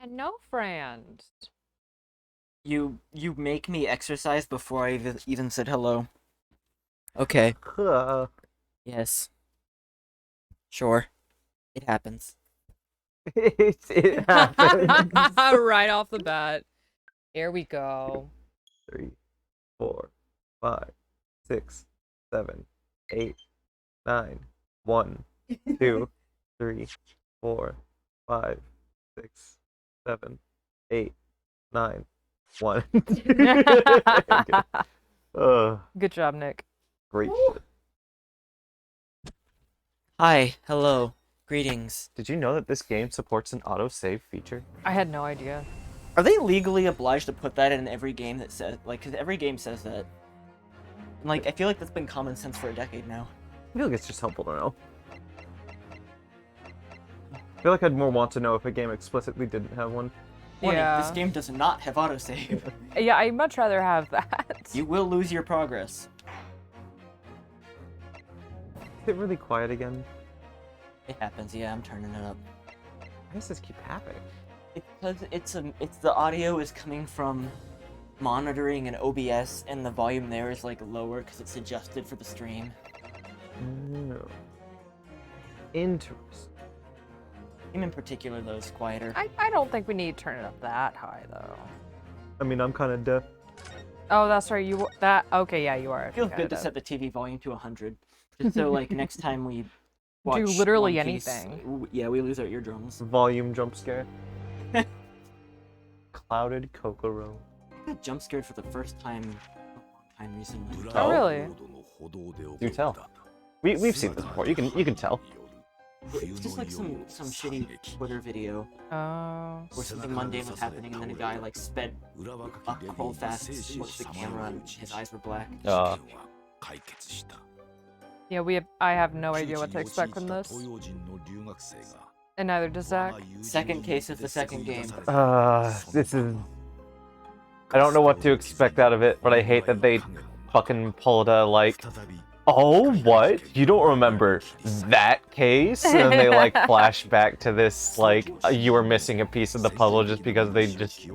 And no friend. You make me exercise before I even said hello. Okay. Yes. Sure. It happens. It happens. Right off the bat. Here we go. 3, 4, 5, 6, 7, 8, 9, 1, 2, 3, 4, 5, 6, 7, 8, 9, 1. Good job, Nick. Great. Hi. Hello. Greetings. Did you know that this game supports an autosave feature? I had no idea. Are they legally obliged to put that in every game that says, like, because every game says that? Like, I feel like that's been common sense for a decade now. I feel like it's just helpful to know. I feel like I'd more want to know if a game explicitly didn't have one. Warning, Yeah. this game does not have autosave. Yeah, I'd much rather have that. You will lose your progress. Is it really quiet again? It happens, yeah, I'm turning it up. Why does this keep happening? Because it's the audio is coming from monitoring and OBS, and the volume there is like lower because it's adjusted for the stream. No. Interesting. Game in particular, though, is quieter. I don't think we need to turn it up that high, though. I mean, I'm kind of deaf. Oh, that's right. Okay, yeah, you are. It feels good to set the TV volume to 100, just so like next time we watch literally One Piece, anything. yeah, we lose our eardrums. Volume jump scare. Clouded Kokoro. I got jump scared for the first time in a long time recently. Oh, really? Do tell. We've seen this before. You can tell. It's just like some shitty Twitter video Oh. where something mundane was happening, and then a guy like sped up real fast, looked at the camera, and his eyes were black. Yeah, I have no idea what to expect from this. And neither does Zach. Second case of the second game. This is... I don't know what to expect out of it, but I hate that they fucking pulled a, like... Oh, what? You don't remember that case? And they, like, flash back to this, like, you were missing a piece of the puzzle just because they just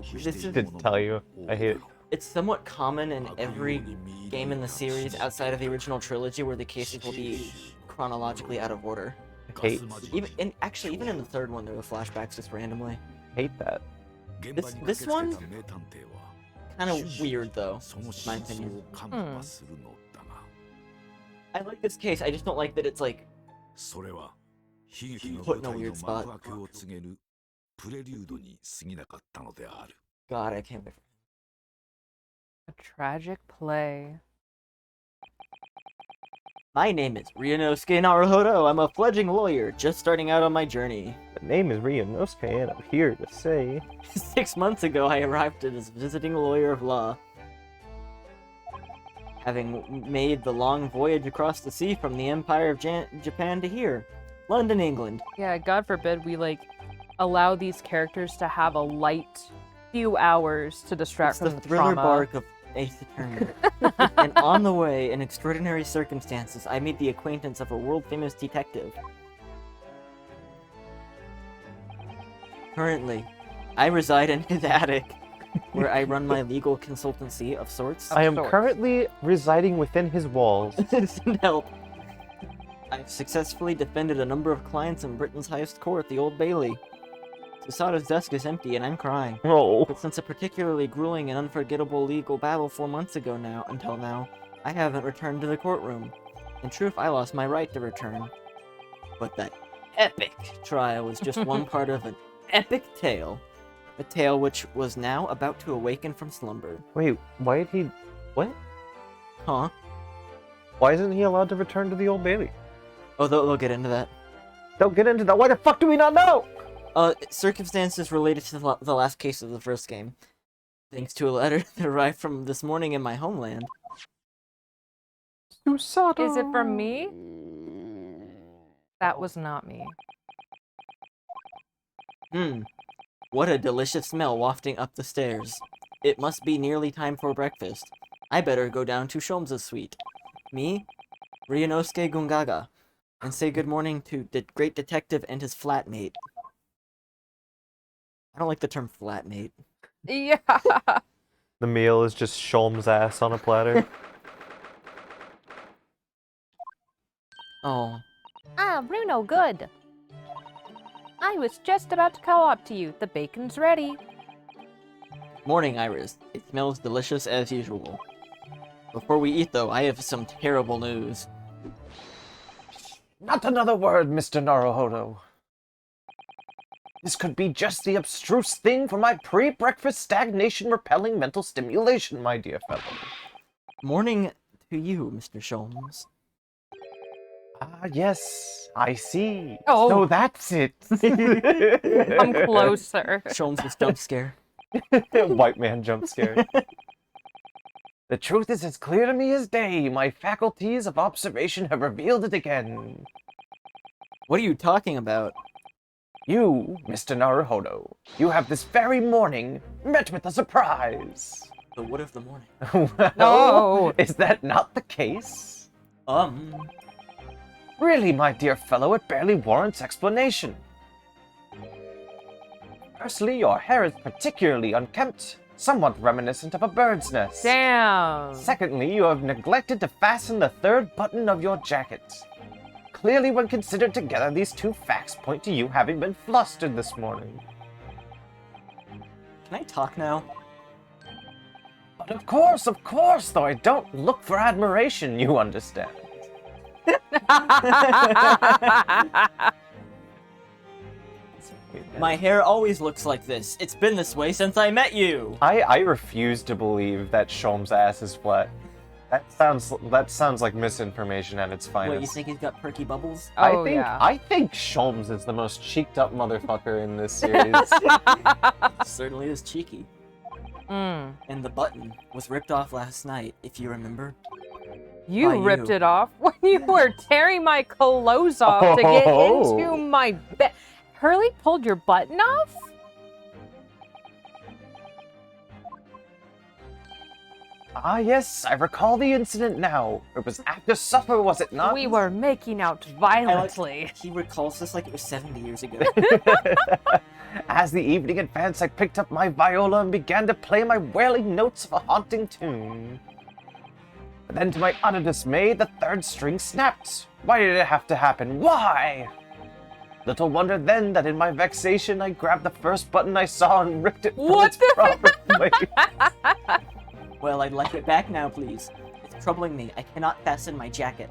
didn't tell you. I hate it. It's somewhat common in every game in the series outside of the original trilogy where the cases will be chronologically out of order. Hate. Even in the third one, there were flashbacks just randomly. Hate that. This one, kind of weird though, in my opinion. I like this case. I just don't like that it's like put in a weird spot. God, I can't wait. A tragic play. My name is Ryunosuke Naruhodo. I'm a fledgling lawyer, just starting out on my journey. The name is Ryunosuke, and I'm here to say... 6 months ago, I arrived as visiting lawyer of law. Having made the long voyage across the sea from the Empire of Japan to here, London, England. Yeah, God forbid we, like, allow these characters to have a light few hours to distract It's from the the thriller trauma. bark of Ace Attorney. And on the way, in extraordinary circumstances, I made the acquaintance of a world-famous detective. Currently, I reside in his attic, where I run my legal consultancy of sorts. I am currently residing within his walls. Send help. I've successfully defended a number of clients in Britain's highest court, the Old Bailey. Susada's desk is empty and I'm crying. Oh. But since a particularly grueling and unforgettable legal battle 4 months ago until now, I haven't returned to the courtroom. In truth, I lost my right to return. But that epic trial was just one part of an epic tale. A tale which was now about to awaken from slumber. Wait, why did he... What? Huh? Why isn't he allowed to return to the Old Bailey? Oh, they'll get into that. Don't get into that. Why the fuck do we not know? Circumstances related to the last case of the first game. Thanks to a letter that arrived from this morning in my homeland. Susada. Is it from me? That was not me. What a delicious smell wafting up the stairs. It must be nearly time for breakfast. I better go down to Sholmes' suite. Me, Ryunosuke Gungaga, and say good morning to the great detective and his flatmate. I don't like the term flatmate. Yeah. The meal is just Sholm's ass on a platter. Oh, Ah, Bruno, good. I was just about to call up to you. The bacon's ready. morning, Iris. It smells delicious as usual. Before we eat, though, I have some terrible news. Not another word, Mr. Naruhodo. This could be just the abstruse thing for my pre-breakfast stagnation-repelling mental stimulation, my dear fellow. Morning to you, Mr. Sholmes. Ah, yes, I see. Oh. So that's it. Come closer. Sholmes' jump scare. White man jump scare. The truth is as clear to me as day. My faculties of observation have revealed it again. What are you talking about? You, Mr. Naruhodo, you have this very morning met with a surprise. The wood of the morning. Well, No. is that not the case? Really, my dear fellow, it barely warrants explanation. Firstly, your hair is particularly unkempt, somewhat reminiscent of a bird's nest. Damn. Secondly, you have neglected to fasten the third button of your jacket. Clearly, when considered together, these two facts point to you having been flustered this morning. Can I talk now? But of course, though I don't look for admiration, you understand. My hair always looks like this. It's been this way since I met you. I refuse to believe that Sholm's ass is flat. That sounds like misinformation at its finest. What, you think he's got perky bubbles? Oh, I think Sholmes is the most cheeked up motherfucker in this series. Certainly is cheeky. Mm. And the button was ripped off last night, if you remember. You By ripped you. it off when you were tearing my clothes off to get Oh. into my bed. Hurley pulled your button off? Ah, yes, I recall the incident now. It was after supper, was it not? We were making out violently. He recalls this like it was 70 years ago. As the evening advanced, I picked up my viola and began to play my wailing notes of a haunting tune. But then, to my utter dismay, the third string snapped. Why did it have to happen? Why? Little wonder then that in my vexation, I grabbed the first button I saw and ripped it from What its the- proper place. Well, I'd like it back now, please. It's troubling me. I cannot fasten my jacket.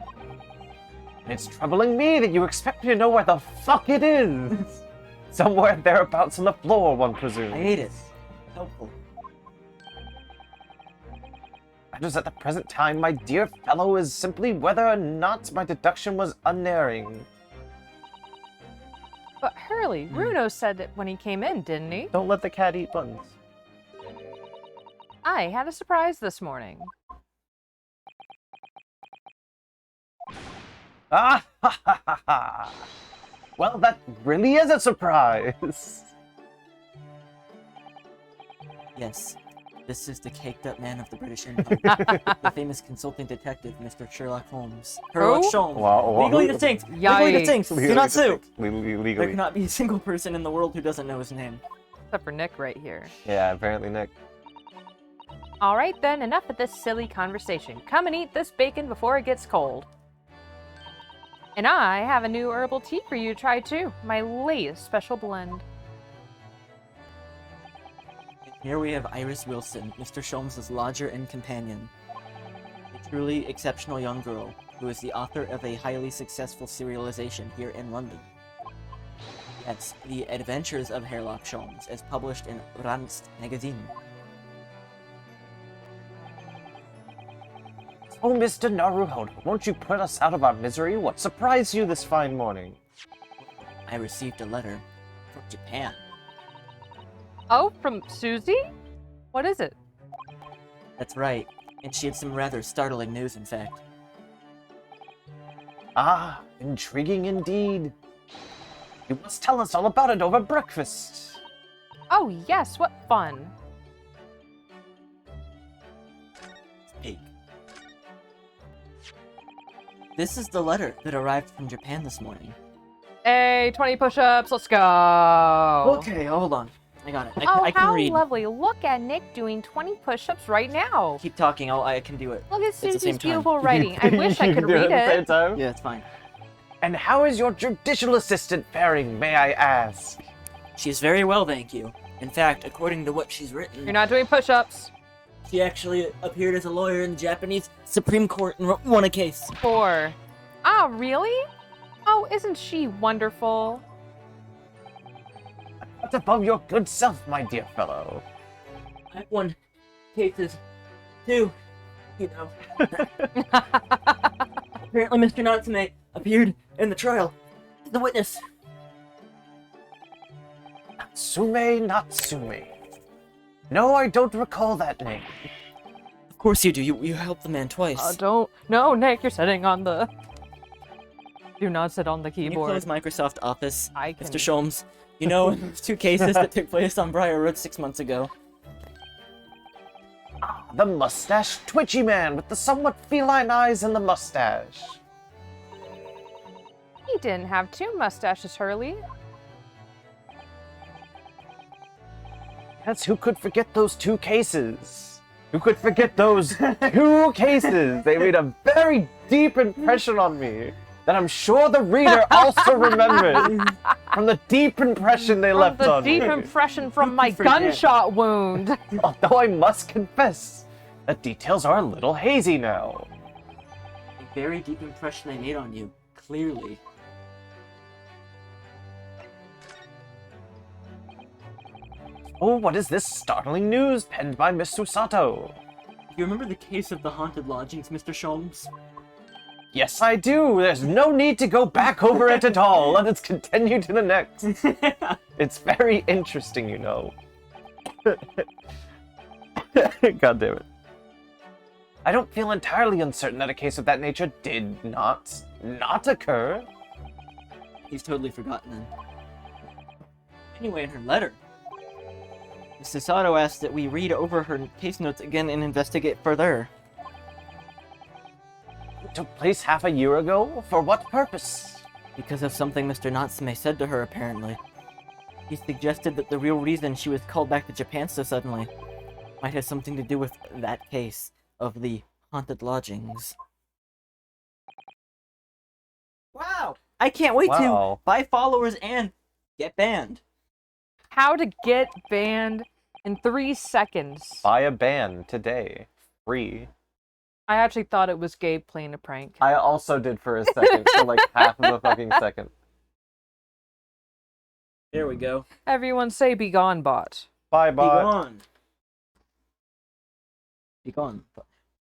It's troubling me that you expect me to know where the fuck it is. Somewhere thereabouts on the floor, one presumes. I hate it. Helpful. Matters at the present time, my dear fellow, is simply whether or not my deduction was unerring. But Hurley, Bruno said it when he came in, didn't he? Don't let the cat eat buttons. I had a surprise this morning. Ah, ha, ha, ha, ha. Well, that really is a surprise. Yes. This is the caked-up man of the British Empire. The famous consulting detective, Mr. Sherlock Holmes. Sherlock Who? Sholmes. Wow. Legally distinct. Legally Yikes. distinct. Do not sue. There Legally. cannot be a single person in the world who doesn't know his name. Except for Nick right here. Yeah, apparently Nick. All right then, enough of this silly conversation. Come and eat this bacon before it gets cold. And I have a new herbal tea for you to try too. My latest special blend. Here we have Iris Wilson, Mr. Sholmes' lodger and companion. A truly exceptional young girl, who is the author of a highly successful serialization here in London. Yes, The Adventures of Sherlock Sholmes, as published in Ranst magazine. Oh, Mr. Naruhodo, won't you put us out of our misery? What surprised you this fine morning? I received a letter from Japan. Oh, from Susie? What is it? That's right, and she had some rather startling news, in fact. Ah, intriguing indeed. You must tell us all about it over breakfast. Oh yes, what fun. Speak. This is the letter that arrived from Japan this morning. Hey, 20 push-ups, let's go. Okay, hold on. I got it. Oh, I can how read. lovely. Look at Nick doing 20 push-ups right now. Keep talking, I can do it. Look at the same Susie's time. beautiful writing. I wish I You could do read at the same it. time? Yeah, it's fine. And how is your judicial assistant faring, may I ask? She's very well, thank you. In fact, according to what she's written, You're not doing push-ups. she actually appeared as a lawyer in the Japanese Supreme Court and won a case. 4. Oh, really? Oh, isn't she wonderful? What's above your good self, my dear fellow? I've won cases, too. You know. Apparently, Mr. Natsume appeared in the trial as the witness. Natsume. No, I don't recall that name. Of course you do. You helped the man twice. Don't. No, Nick, you're sitting on the... Do not sit on the Can you keyboard. close Microsoft Office, I can. Mr. Sholmes? You know, there's 2 cases that took place on Briar Road 6 months ago. The mustache twitchy man with the somewhat feline eyes and the mustache. He didn't have 2 mustaches, Hurley. Yes, who could forget those 2 cases? Who could forget those 2 cases? They made a very deep impression on me that I'm sure the reader also remembers from the deep impression they left The on deep me. impression from my forget? gunshot wound. Although I must confess, the details are a little hazy now. A very deep impression they made on you, clearly. Oh, what is this startling news penned by Miss Susato? You remember the case of the haunted lodgings, Mr. Sholmes? Yes, I do. There's no need to go back over it at all. Let us continue to the next. It's very interesting, you know. God damn it. I don't feel entirely uncertain that a case of that nature did not occur. He's totally forgotten then. Anyway, in her letter, Mrs. Sato asked that we read over her case notes again and investigate further. It took place half a year ago? For what purpose? Because of something Mr. Natsume said to her, apparently. He suggested that the real reason she was called back to Japan so suddenly might have something to do with that case of the haunted lodgings. Wow! I can't wait to Wow. buy followers and get banned. How to get banned in 3 seconds. Buy a band today. Free. I actually thought it was Gabe playing a prank. I also did for a second, for like half of a fucking second. There we go. Everyone say be gone, bot. Bye, Be bye. gone. Be gone.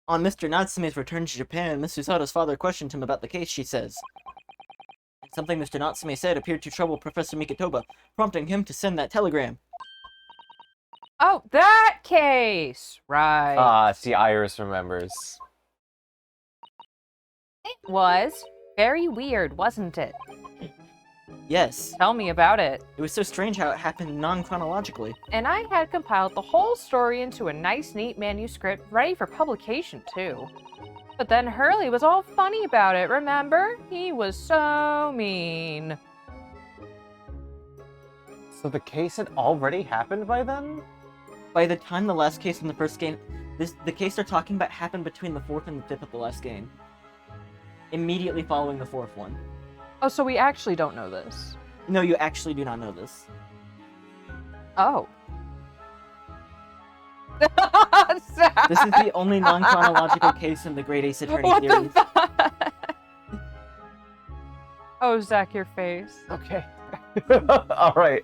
On Mr. Natsume's return to Japan, Miss Susato's father questioned him about the case, she says. Something Mr. Natsume said appeared to trouble Professor Mikitoba, prompting him to send that telegram. Oh, that case! Right. Ah, see, Iris remembers. It was very weird, wasn't it? Yes, Tell me about it. it was so strange how it happened non-chronologically. And I had compiled the whole story into a nice, neat manuscript ready for publication, too. But then Hurley was all funny about it, remember? He was so mean. So the case had already happened by then? By the time the last case in the first game, the case they're talking about happened between the 4th and the 5th of the last game. Immediately following the 4th one. Oh, so we actually don't know this. No, you actually do not know this. Oh. This is the only non-chronological case in the Great Ace Attorney What series. the fuck? Oh, Zach, your face. Okay. Alright,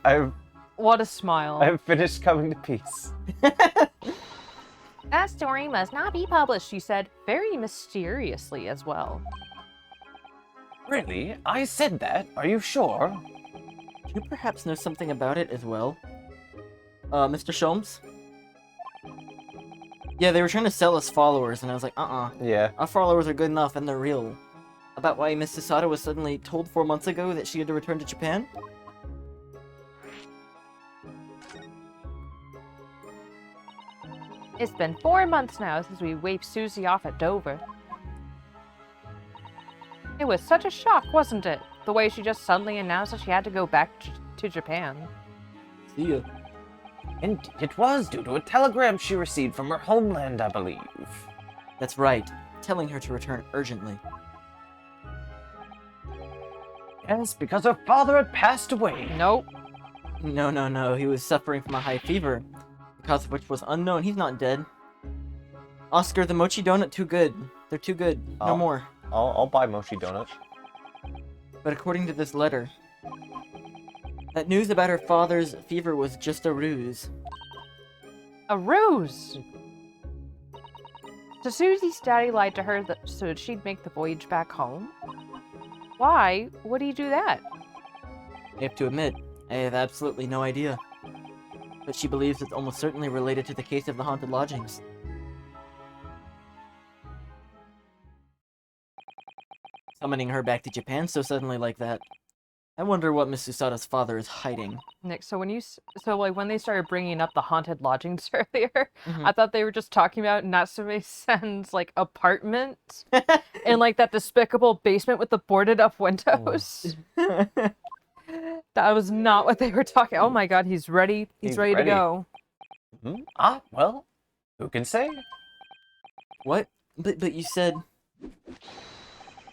What a smile. I've finished coming to peace. That story must not be published, she said, very mysteriously as well. Really? I said that? Are you sure? You perhaps know something about it as well? Mr. Sholmes? Yeah, they were trying to sell us followers, and I was like, Yeah. Our followers are good enough, and they're real. About why Miss Susato was suddenly told 4 months ago that she had to return to Japan? It's been 4 months now since we waved Susie off at Dover. It was such a shock, wasn't it? The way she just suddenly announced that she had to go back to Japan. See ya. Indeed it was, due to a telegram she received from her homeland, I believe. That's right, telling her to return urgently. Yes, because her father had passed away. Nope. No, he was suffering from a high fever, the cause of which was unknown. He's not dead. Oscar, the mochi donut too good. They're too good. No Oh. more. I'll buy mochi donut. But according to this letter, that news about her father's fever was just a ruse. A ruse! So Susie's daddy lied to her so that she'd make the voyage back home? Why would he do that? I have to admit, I have absolutely no idea. But she believes it's almost certainly related to the case of the haunted lodgings. Summoning her back to Japan so suddenly like that. I wonder what Miss Susada's father is hiding. Nick, so when they started bringing up the haunted lodgings earlier, Mhm. I thought they were just talking about Natsume-sen's, like, apartment and, like, that despicable basement with the boarded up windows. That was not what they were talking. Oh my god, he's ready. He's ready to go. Well, who can say? What? But you said...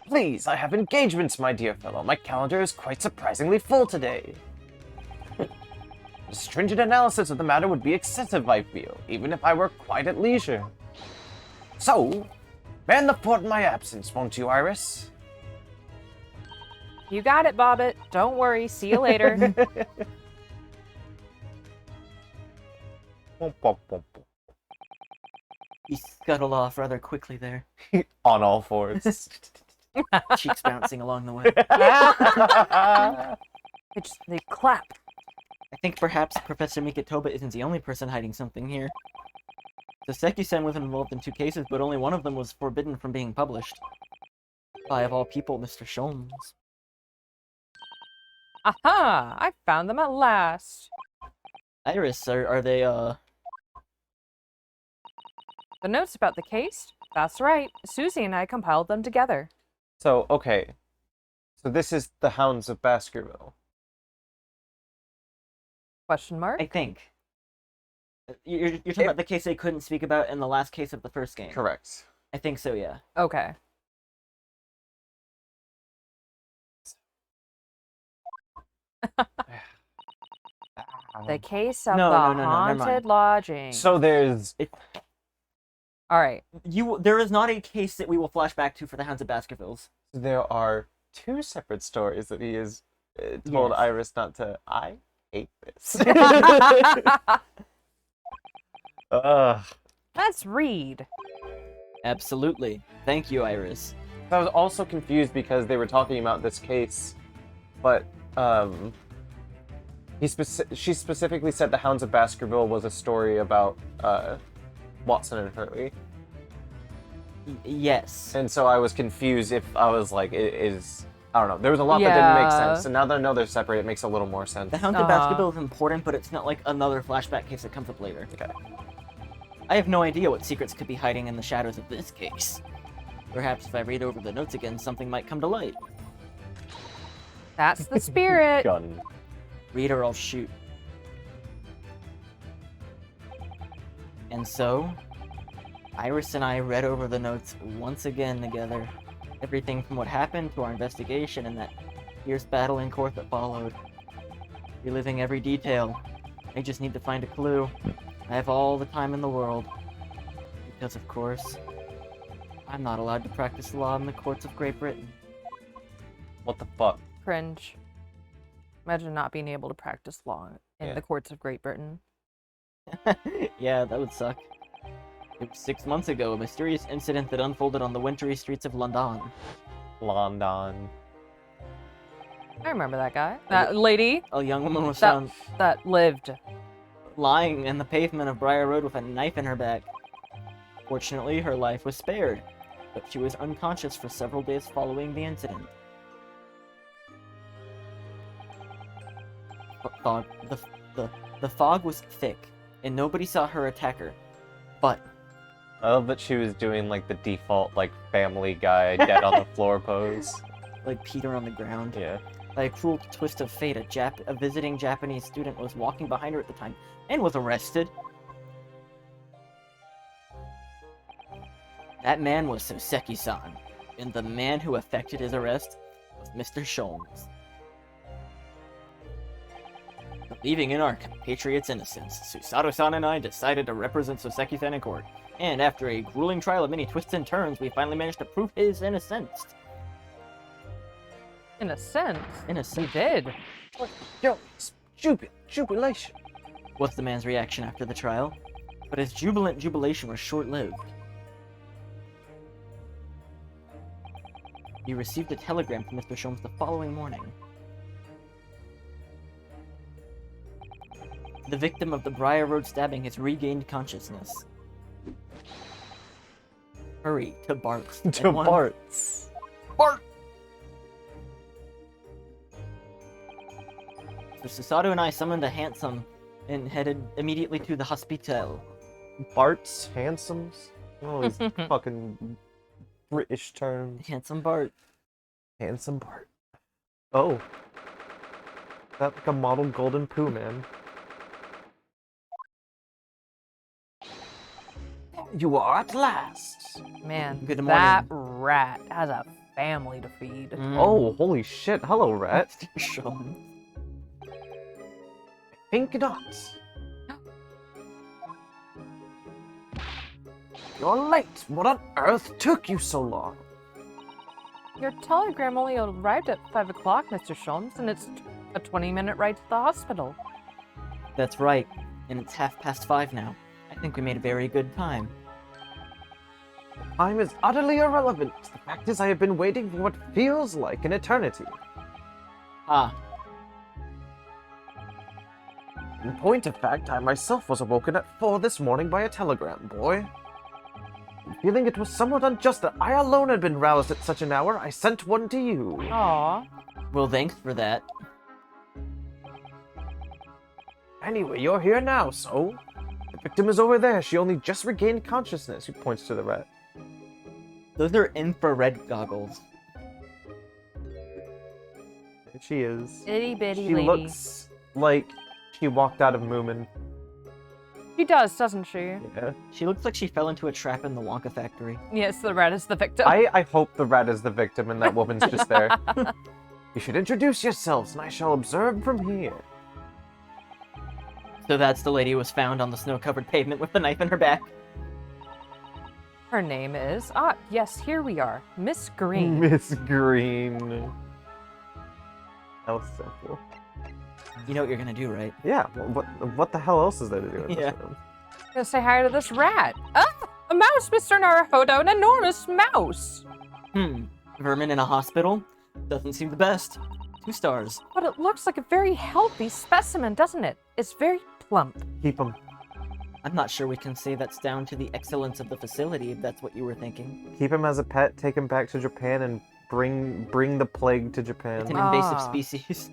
Please, I have engagements, my dear fellow. My calendar is quite surprisingly full today. A stringent analysis of the matter would be excessive, I feel, even if I were quite at leisure. So, man the fort in my absence, won't you, Iris? You got it, Bobbit. Don't worry. See you later. He scuttled off rather quickly there. On all fours. Cheeks bouncing along the way. They clap. I think perhaps Professor Mikitoba isn't the only person hiding something here. The Seki-san was involved in 2 cases, but only one of them was forbidden from being published. By, of all people, Mr. Sholmes. Aha! I found them at last. Iris, are they, The notes about the case? That's right. Susie and I compiled them together. So, okay. So this is the Hounds of Baskerville. Question mark? I think. You're talking about the case they couldn't speak about in the last case of the first game. Correct. I think so, yeah. Okay. The case of No, the no, never mind. haunted lodging. So there's... All right. There is not a case that we will flash back to for the Hounds of Baskervilles. There are 2 separate stories that he has told Yes. Iris not to... I hate this. Let's read. Absolutely. Thank you, Iris. I was also confused because they were talking about this case, but she specifically said the Hounds of Baskerville was a story about Watson and Hurley. Yes. And so I was confused if I was like, I don't know. There was a lot that didn't make Yeah. sense, and now that I know they're separate, it makes a little more sense. The Hounds of Baskerville is important, but it's not like another flashback case that comes up later. Okay. I have no idea what secrets could be hiding in the shadows of this case. Perhaps if I read over the notes again, something might come to light. That's the spirit. Gun. Read or I'll shoot. And so, Iris and I read over the notes once again together. Everything from what happened to our investigation and that fierce battle in court that followed. Reliving every detail. I just need to find a clue. I have all the time in the world. Because, of course, I'm not allowed to practice law in the courts of Great Britain. What the fuck? Cringe. Imagine not being able to practice law in Yeah. the courts of Great Britain. Yeah, that would suck. It was 6 months ago, a mysterious incident that unfolded on the wintry streets of London. London. I remember that guy. That lady A young woman was That- found that lived. lying in the pavement of Briar Road with a knife in her back. Fortunately, her life was spared, but she was unconscious for several days following the incident. The fog was thick, and nobody saw her attacker. But I love that she was doing like the default like Family Guy dead on the floor pose. like Peter on the ground. Yeah. By a cruel twist of fate, a visiting Japanese student was walking behind her at the time and was arrested. That man was Soseki-san, and the man who effected his arrest was Mr. Sholmes. Believing in our compatriot's innocence, Susato-san and I decided to represent Soseki-san in court, and after a grueling trial of many twists and turns, we finally managed to prove his innocence. In a sense. In a We sense, did. Yo, stupid jubilation. was the man's reaction after the trial, but his jubilant jubilation was short-lived. He received a telegram from Mr. Sholmes the following morning. The victim of the Briar Road stabbing has regained consciousness. Hurry to Bart's. To Bart's. Bart! So Susato and I summoned a hansom and headed immediately to the hospital. Bart's handsomes? Oh, these fucking British terms. Handsome Bart. Handsome Bart. Oh. Is that like a model golden poo, man? You are at last. Man, Good that morning. rat has a family to feed. Oh, holy shit. Hello, Rat. Mr. Sholmes. Think not. You're late. What on earth took you so long? Your telegram only arrived at 5 o'clock, Mr. Sholmes, and it's a 20-minute ride to the hospital. That's right, and it's 5:30 now. I think we made a very good time. Time is utterly irrelevant. The fact is, I have been waiting for what feels like an eternity. Ah, In point of fact, I myself was awoken at 4 this morning by a telegram, boy. Feeling it was somewhat unjust that I alone had been roused at such an hour, I sent one to you. Aw. well, thanks for that. Anyway, you're here now, so... The victim is over there. She only just regained consciousness. He points to the rat. Those are infrared goggles. There she is. Itty bitty She lady. looks like she walked out of Moomin. She does, doesn't she? Yeah. She looks like she fell into a trap in the Wonka factory. Yes, the rat is the victim. I hope the rat is the victim and that woman's just there. You should introduce yourselves, and I shall observe from here. So that's the lady who was found on the snow-covered pavement with the knife in her back. Her name is... Ah, yes, here we are. Miss Green. Miss Green. How simple. You know what you're gonna do, right? Yeah, well, what the hell else is there to do in Yeah. this room? Gonna say hi to this rat. Ah, a mouse, Mr. Naruhodo, an enormous mouse. Vermin in a hospital? Doesn't seem the best. 2 stars. But it looks like a very healthy specimen, doesn't it? It's very plump. Keep him. I'm not sure we can say that's down to the excellence of the facility, if that's what you were thinking. Keep him as a pet, take him back to Japan, and bring the plague to It's Japan. an invasive Ah. species.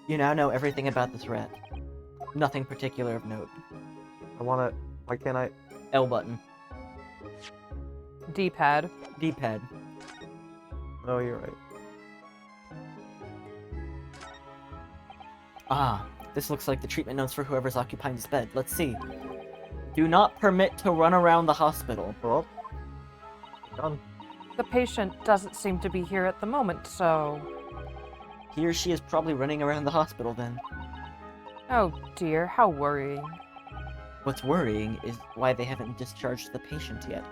You now know everything about this rat. Nothing particular of note. I wanna... Why can't I... L button. D-pad. D-pad. Oh, you're right. Ah, this looks like the treatment notes for whoever's occupying this bed. Let's see. Do not permit to run around the hospital. Well, done. The patient doesn't seem to be here at the moment, so... He or she is probably running around the hospital then. Oh dear, how worrying. What's worrying is why they haven't discharged the patient yet.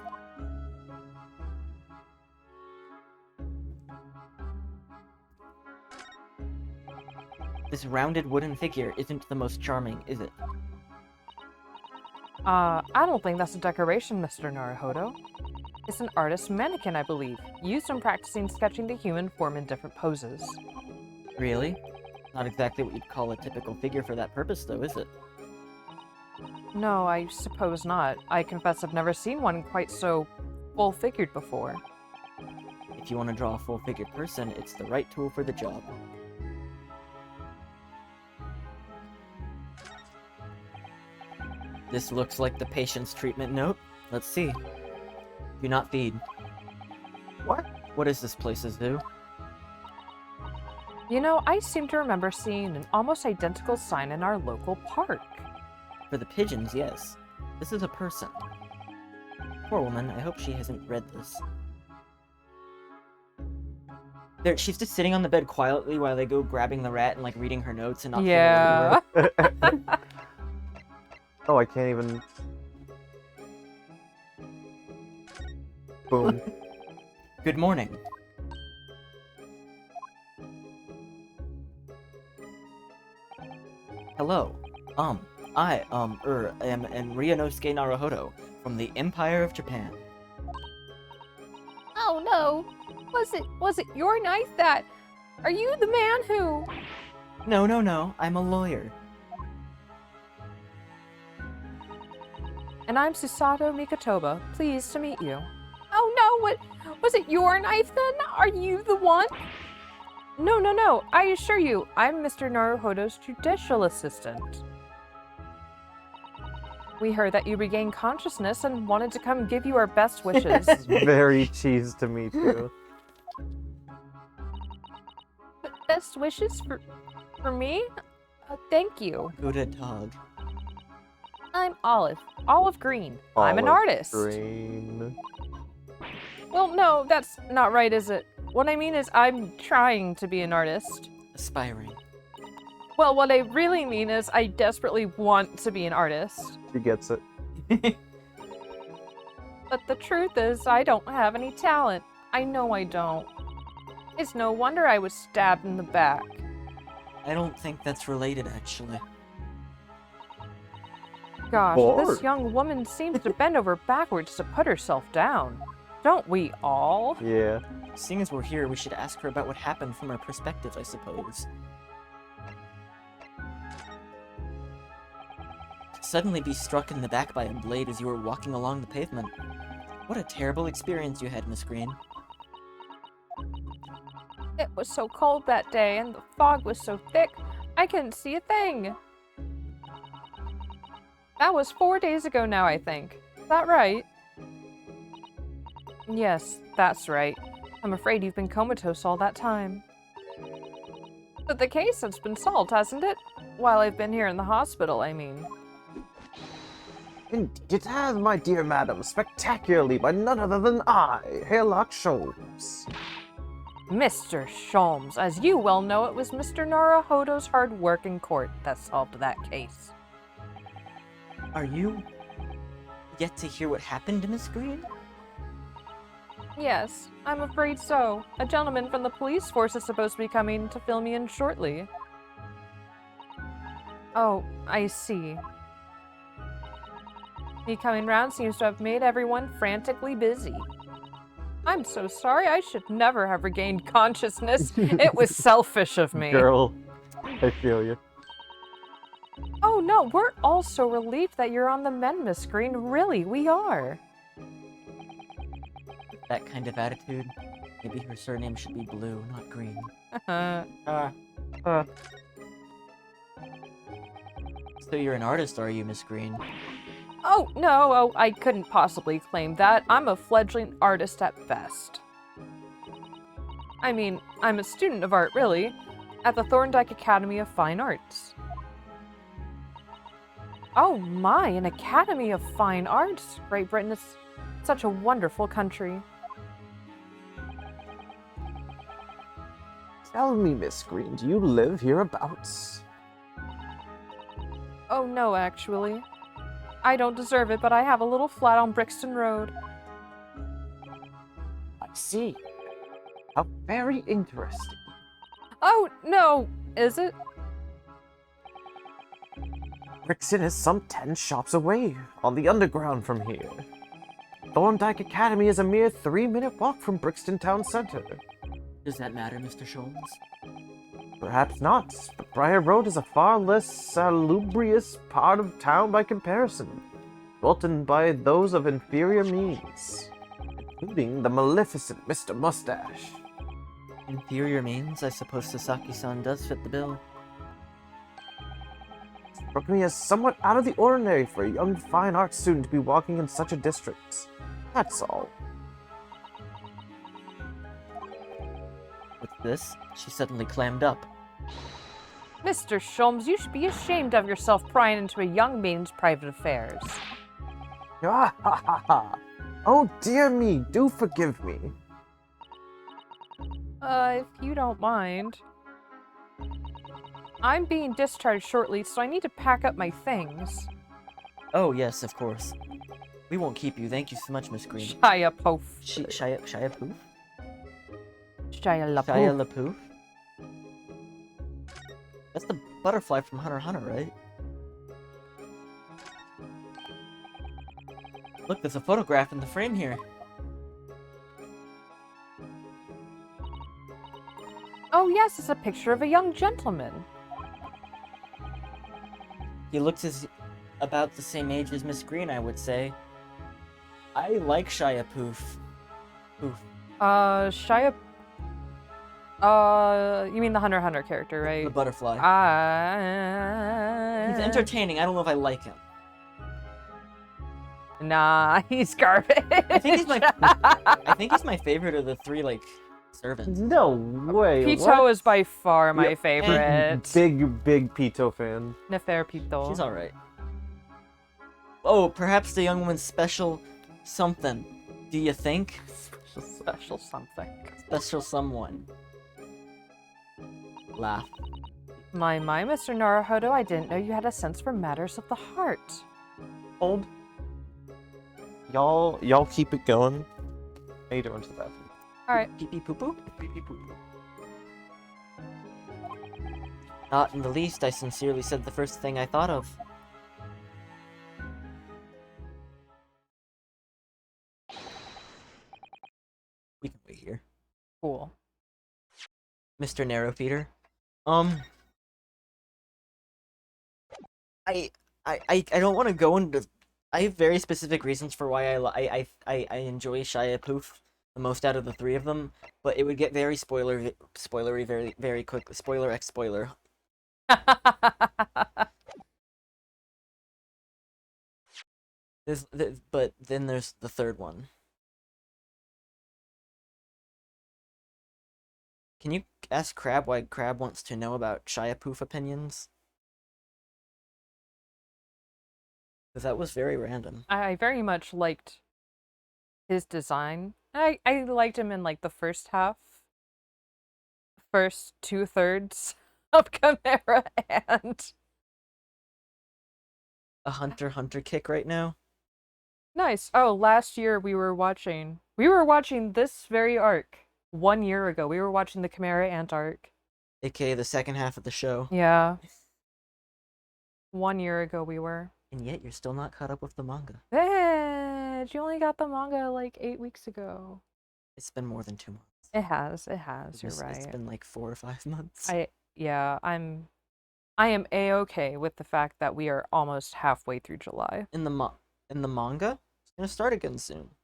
This rounded wooden figure isn't the most charming, is it? I don't think that's a decoration, Mr. Naruhodo. It's an artist's mannequin, I believe, used in practicing sketching the human form in different poses. Really? Not exactly what you'd call a typical figure for that purpose, though, is it? No, I suppose not. I confess I've never seen one quite so full-figured before. If you want to draw a full-figured person, it's the right tool for the job. This looks like the patient's treatment note. Let's see. Do not feed. What? What is this place, a zoo? You know, I seem to remember seeing an almost identical sign in our local park. For the pigeons, yes. This is a person. Poor woman, I hope she hasn't read this. There, she's just sitting on the bed quietly while they go grabbing the rat and like reading her notes and not Yeah. Oh, I can't even... Boom. Good morning. Hello. I am Ryunosuke Naruhodo from the Empire of Japan. Oh no! Was it your knife that? Are you the man who? No, I'm a lawyer. And I'm Susato Mikotoba. Pleased to meet you. Oh no! What was it your knife then? Are you the one? No. I assure you, I'm Mr. Naruhodo's judicial assistant. We heard that you regained consciousness and wanted to come give you our best wishes. Very cheese to me, too. Best wishes for me? Thank you. Good dog. I'm Olive Green. I'm an Olive artist. Green. Well, no, that's not right, is it? What I mean is I'm trying to be an artist. Aspiring. Well, what I really mean is I desperately want to be an artist. She gets it. But the truth is, I don't have any talent. I know I don't. It's no wonder I was stabbed in the back. I don't think that's related, actually. Gosh, Bored. this young woman seems to bend over backwards to put herself down. Don't we all? Yeah. Seeing as we're here, we should ask her about what happened from her perspective, I suppose. To suddenly be struck in the back by a blade as you were walking along the pavement. What a terrible experience you had, Miss Green. It was so cold that day, and the fog was so thick, I couldn't see a thing. That was 4 days ago now, I think. Is that right? Yes, that's right. I'm afraid you've been comatose all that time. But the case has been solved, hasn't it? While I've been here in the hospital, I mean. Indeed it has, my dear madam. Spectacularly by none other than I, Herlock Sholmes. Mr. Sholmes, as you well know, it was Mr. Naruhodo's hard work in court that solved that case. Are you yet to hear what happened, Miss Green? Yes, I'm afraid so. A gentleman from the police force is supposed to be coming to fill me in shortly. Oh, I see. He coming round seems to have made everyone frantically busy. I'm so sorry, I should never have regained consciousness. It was selfish of me. Girl, I feel you. Oh no, we're all so relieved that you're on the mend, Miss Green. Really, we are. That kind of attitude. Maybe her surname should be Blue, not Green. So you're an artist, are you, Miss Green? Oh, no, I couldn't possibly claim that. I'm a fledgling artist at best. I mean, I'm a student of art, really, at the Thorndike Academy of Fine Arts. Oh my, an Academy of Fine Arts? Great Britain is such a wonderful country. Tell me, Miss Green, do you live hereabouts? Oh no, actually. I don't deserve it, but I have a little flat on Brixton Road. I see. How very interesting. Oh, no, is it? Brixton is some 10 shops away, on the underground from here. Thorndike Academy is a mere 3-minute walk from Brixton Town Center. Does that matter, Mr. Sholmes? Perhaps not, but Briar Road is a far less salubrious part of town by comparison, dwelt in by those of inferior means, including the maleficent Mr. Mustache. Inferior means? I suppose Sasaki-san does fit the bill. Struck me as somewhat out of the ordinary for a young fine arts student to be walking in such a district. That's all. What's this, she suddenly clammed up. Mr. Sholmes, you should be ashamed of yourself prying into a young maiden's private affairs. Oh dear me, do forgive me. If you don't mind. I'm being discharged shortly, so I need to pack up my things. Oh, yes, of course. We won't keep you. Thank you so much, Miss Green. Shia Poof. Shia Poof? Shia LaPoof. Shia LaPoof? That's the butterfly from Hunter x Hunter, right? Look, there's a photograph in the frame here. Oh yes, it's a picture of a young gentleman. He looks about the same age as Miss Green, I would say. I like Shia Poof. Poof. Shia... you mean the Hunter x Hunter character, right? The butterfly. He's He's entertaining. I don't know if I like him. Nah, he's garbage. I think he's my favorite of the three, like, servants. No way. Pito is by far my Yep. favorite. Big Pito fan. Nefer Pito. She's alright. Oh, perhaps the young woman's special something. Do you think? Special something. Special someone. Laugh. My, Mr. Naruhodo, I didn't know you had a sense for matters of the heart. Hold. Y'all keep it going. I need to run to the bathroom. Alright. Pee pee poo poo? Pee pee poo poo. Not in the least. I sincerely said the first thing I thought of. We can wait here. Cool. Mr. Narrowfeeder. I don't want to go into. I have very specific reasons for why I enjoy Shia Poof the most out of the three of them, but it would get very spoilery very quickly. Spoiler x spoiler. But then there's the third one. Can you ask Crab why Crab wants to know about Shia Poof opinions? Because that was very random. I very much liked his design. I liked him in like the first 2/3 of Chimera and A Hunter x Hunter kick right now. nice. Oh, last year we were watching this very arc. 1 year ago, we were watching the Chimera Ant arc. AKA the second half of the show. Yeah. 1 year ago we were. And yet you're still not caught up with the manga. Bitch, you only got the manga like 8 weeks ago. It's been more than 2 months. It has. You're It's right. been like 4 or 5 months. I am A-okay with the fact that we are almost halfway through July. In the manga, it's gonna start again soon.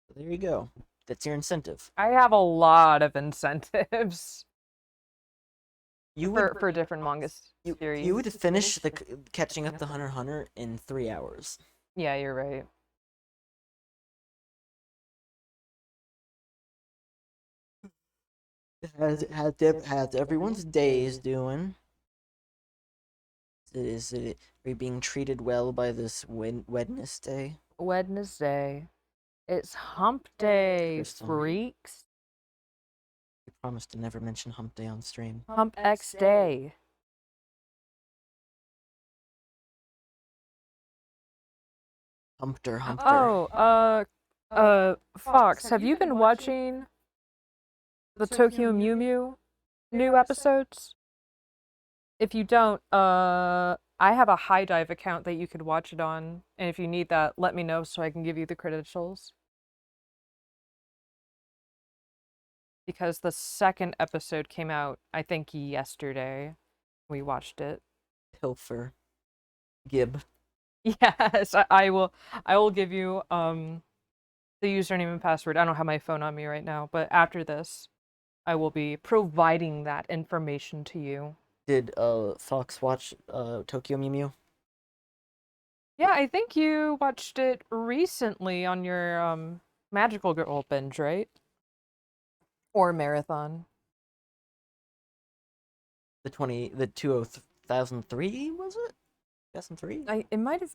So there you go. That's your incentive. I have a lot of incentives You would for different manga series. you would finish the catching up to Hunter x Hunter in 3 hours. Yeah, you're right. How's everyone's days doing? Are you being treated well by this Wednesday? Wednesday. It's hump day, Crystal. freaks. You promised to never mention Hump Day on stream. Hump X day. Humpter. Oh, Fox, have you been watching the Tokyo Mew Mew new episodes? If you don't, I have a High Dive account that you could watch it on, and if you need that, let me know so I can give you the credentials. Because the second episode came out, I think yesterday. We watched it. Pilfer. Gib. Yes, I will give you the username and password. I don't have my phone on me right now, but after this, I will be providing that information to you. Did Fox watch Tokyo Mew Mew? Yeah, I think you watched it recently on your Magical Girl binge, right? Or marathon. The 2003 was it? 2003? It might have.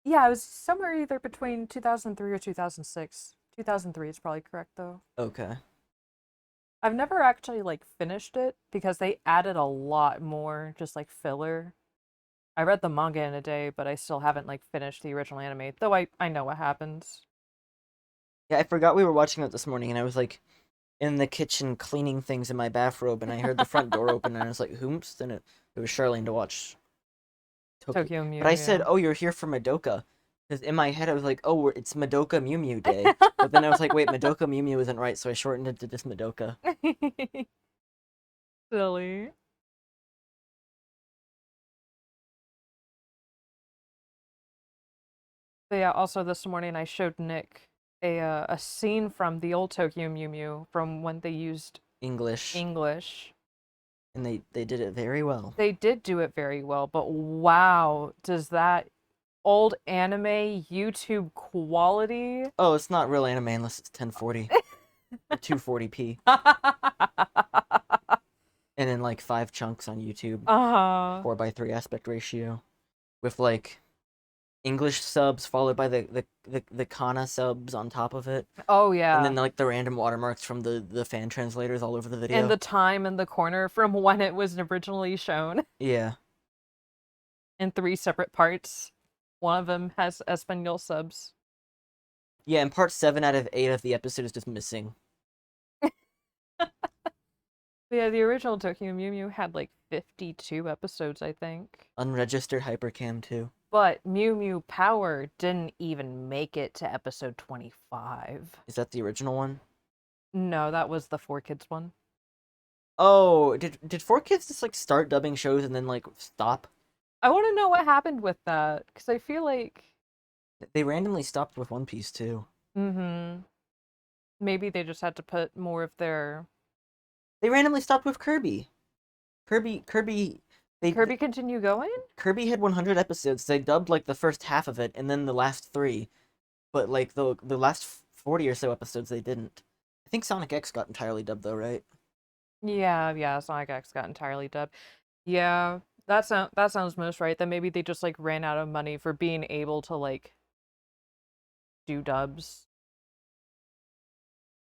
Yeah, it was somewhere either between 2003 or 2006. 2003 is probably correct though. Okay. I've never actually like finished it because they added a lot more just like filler. I read the manga in a day, but I still haven't like finished the original anime, though I know what happens. Yeah, I forgot we were watching it this morning, and I was like in the kitchen cleaning things in my bathrobe, and I heard the front door open, and I was like, "Whomst?" And it was Charlene to watch Tokyo Mew. But I said, yeah. "Oh, you're here for Madoka," because in my head I was like, "Oh, it's Madoka Mew Mew Day," but then I was like, "Wait, Madoka Mew Mew isn't right," so I shortened it to just Madoka. Silly. But yeah, also this morning I showed Nick a scene from the old Tokyo Mew Mew from when they used English, English. and they did it very well. They did do it very well, but wow, does that old anime YouTube quality? Oh, it's not real anime unless it's 1040 or 240p, and in like 5 chunks on YouTube, 4:3 aspect ratio, with like English subs followed by the kana subs on top of it. Oh yeah. And then like the random watermarks from the fan translators all over the video. And the time in the corner from when it was originally shown. Yeah. In 3 separate parts. One of them has Espanol subs. Yeah, and part 7 out of 8 of the episode is just missing. Yeah, the original Tokyo Mew Mew had like 52 episodes, I think. Unregistered Hypercam too. But Mew Mew Power didn't even make it to episode 25. Is that the original one? No, that was the 4Kids one. Oh, did 4Kids just like start dubbing shows and then like stop? I want to know what happened with that, because I feel like... They randomly stopped with One Piece too. Mm-hmm. Maybe they just had to put more of their... They randomly stopped with Kirby. Kirby Kirby continue going? Kirby had 100 episodes. They dubbed like the first half of it and then the last 3. But like the last 40 or so episodes they didn't. I think Sonic X got entirely dubbed though, right? Yeah, Sonic X got entirely dubbed. Yeah, that sounds most right. Then maybe they just like ran out of money for being able to like do dubs.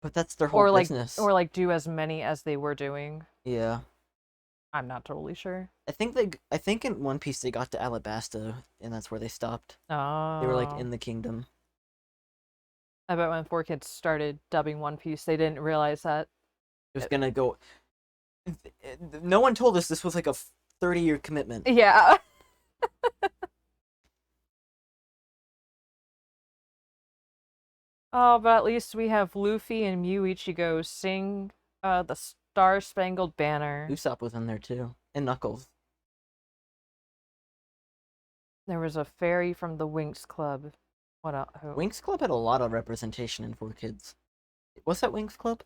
But that's their whole business. Or like do as many as they were doing. Yeah. I'm not totally sure. I think in One Piece they got to Alabasta and that's where they stopped. Oh. They were like in the kingdom. I bet when 4Kids started dubbing One Piece, they didn't realize that It was gonna go. No one told us this was like a 30-year commitment. Yeah. Oh, but at least we have Luffy and Mew Ichigo sing the Star Spangled Banner. Usopp was in there too, and Knuckles. There was a fairy from the Winx Club. What else? Who? Winx Club had a lot of representation in 4Kids. What's that Winx Club?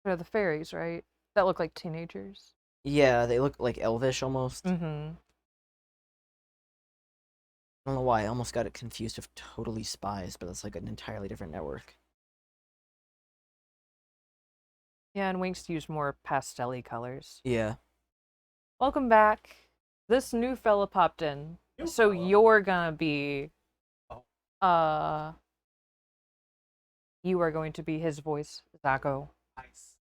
They're the fairies, right? That look like teenagers. Yeah, they look like elvish almost. Mm-hmm. I don't know why, I almost got it confused with Totally Spies, but that's like an entirely different network. Yeah, and Winx used more pastel-y colors. Yeah. Welcome back. This new fella popped in. So you're gonna be... You are going to be his voice, Zacho. Nice.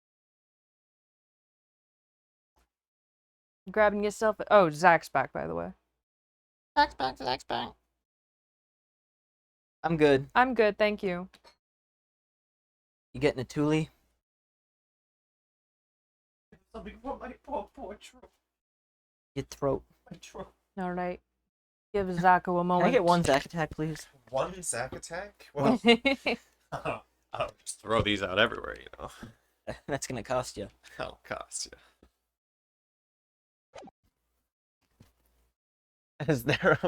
Grabbing yourself... Oh, Zach's back, by the way. Zach's back. I'm good. I'm good, thank you. You getting a Thule? Something for my poor throat. Your throat. My throat. Alright. Give Zacho a moment. Can I get one Zack attack, please? One Zack attack? Well, I'll just throw these out everywhere, you know. That's gonna cost you. That'll cost you. Is there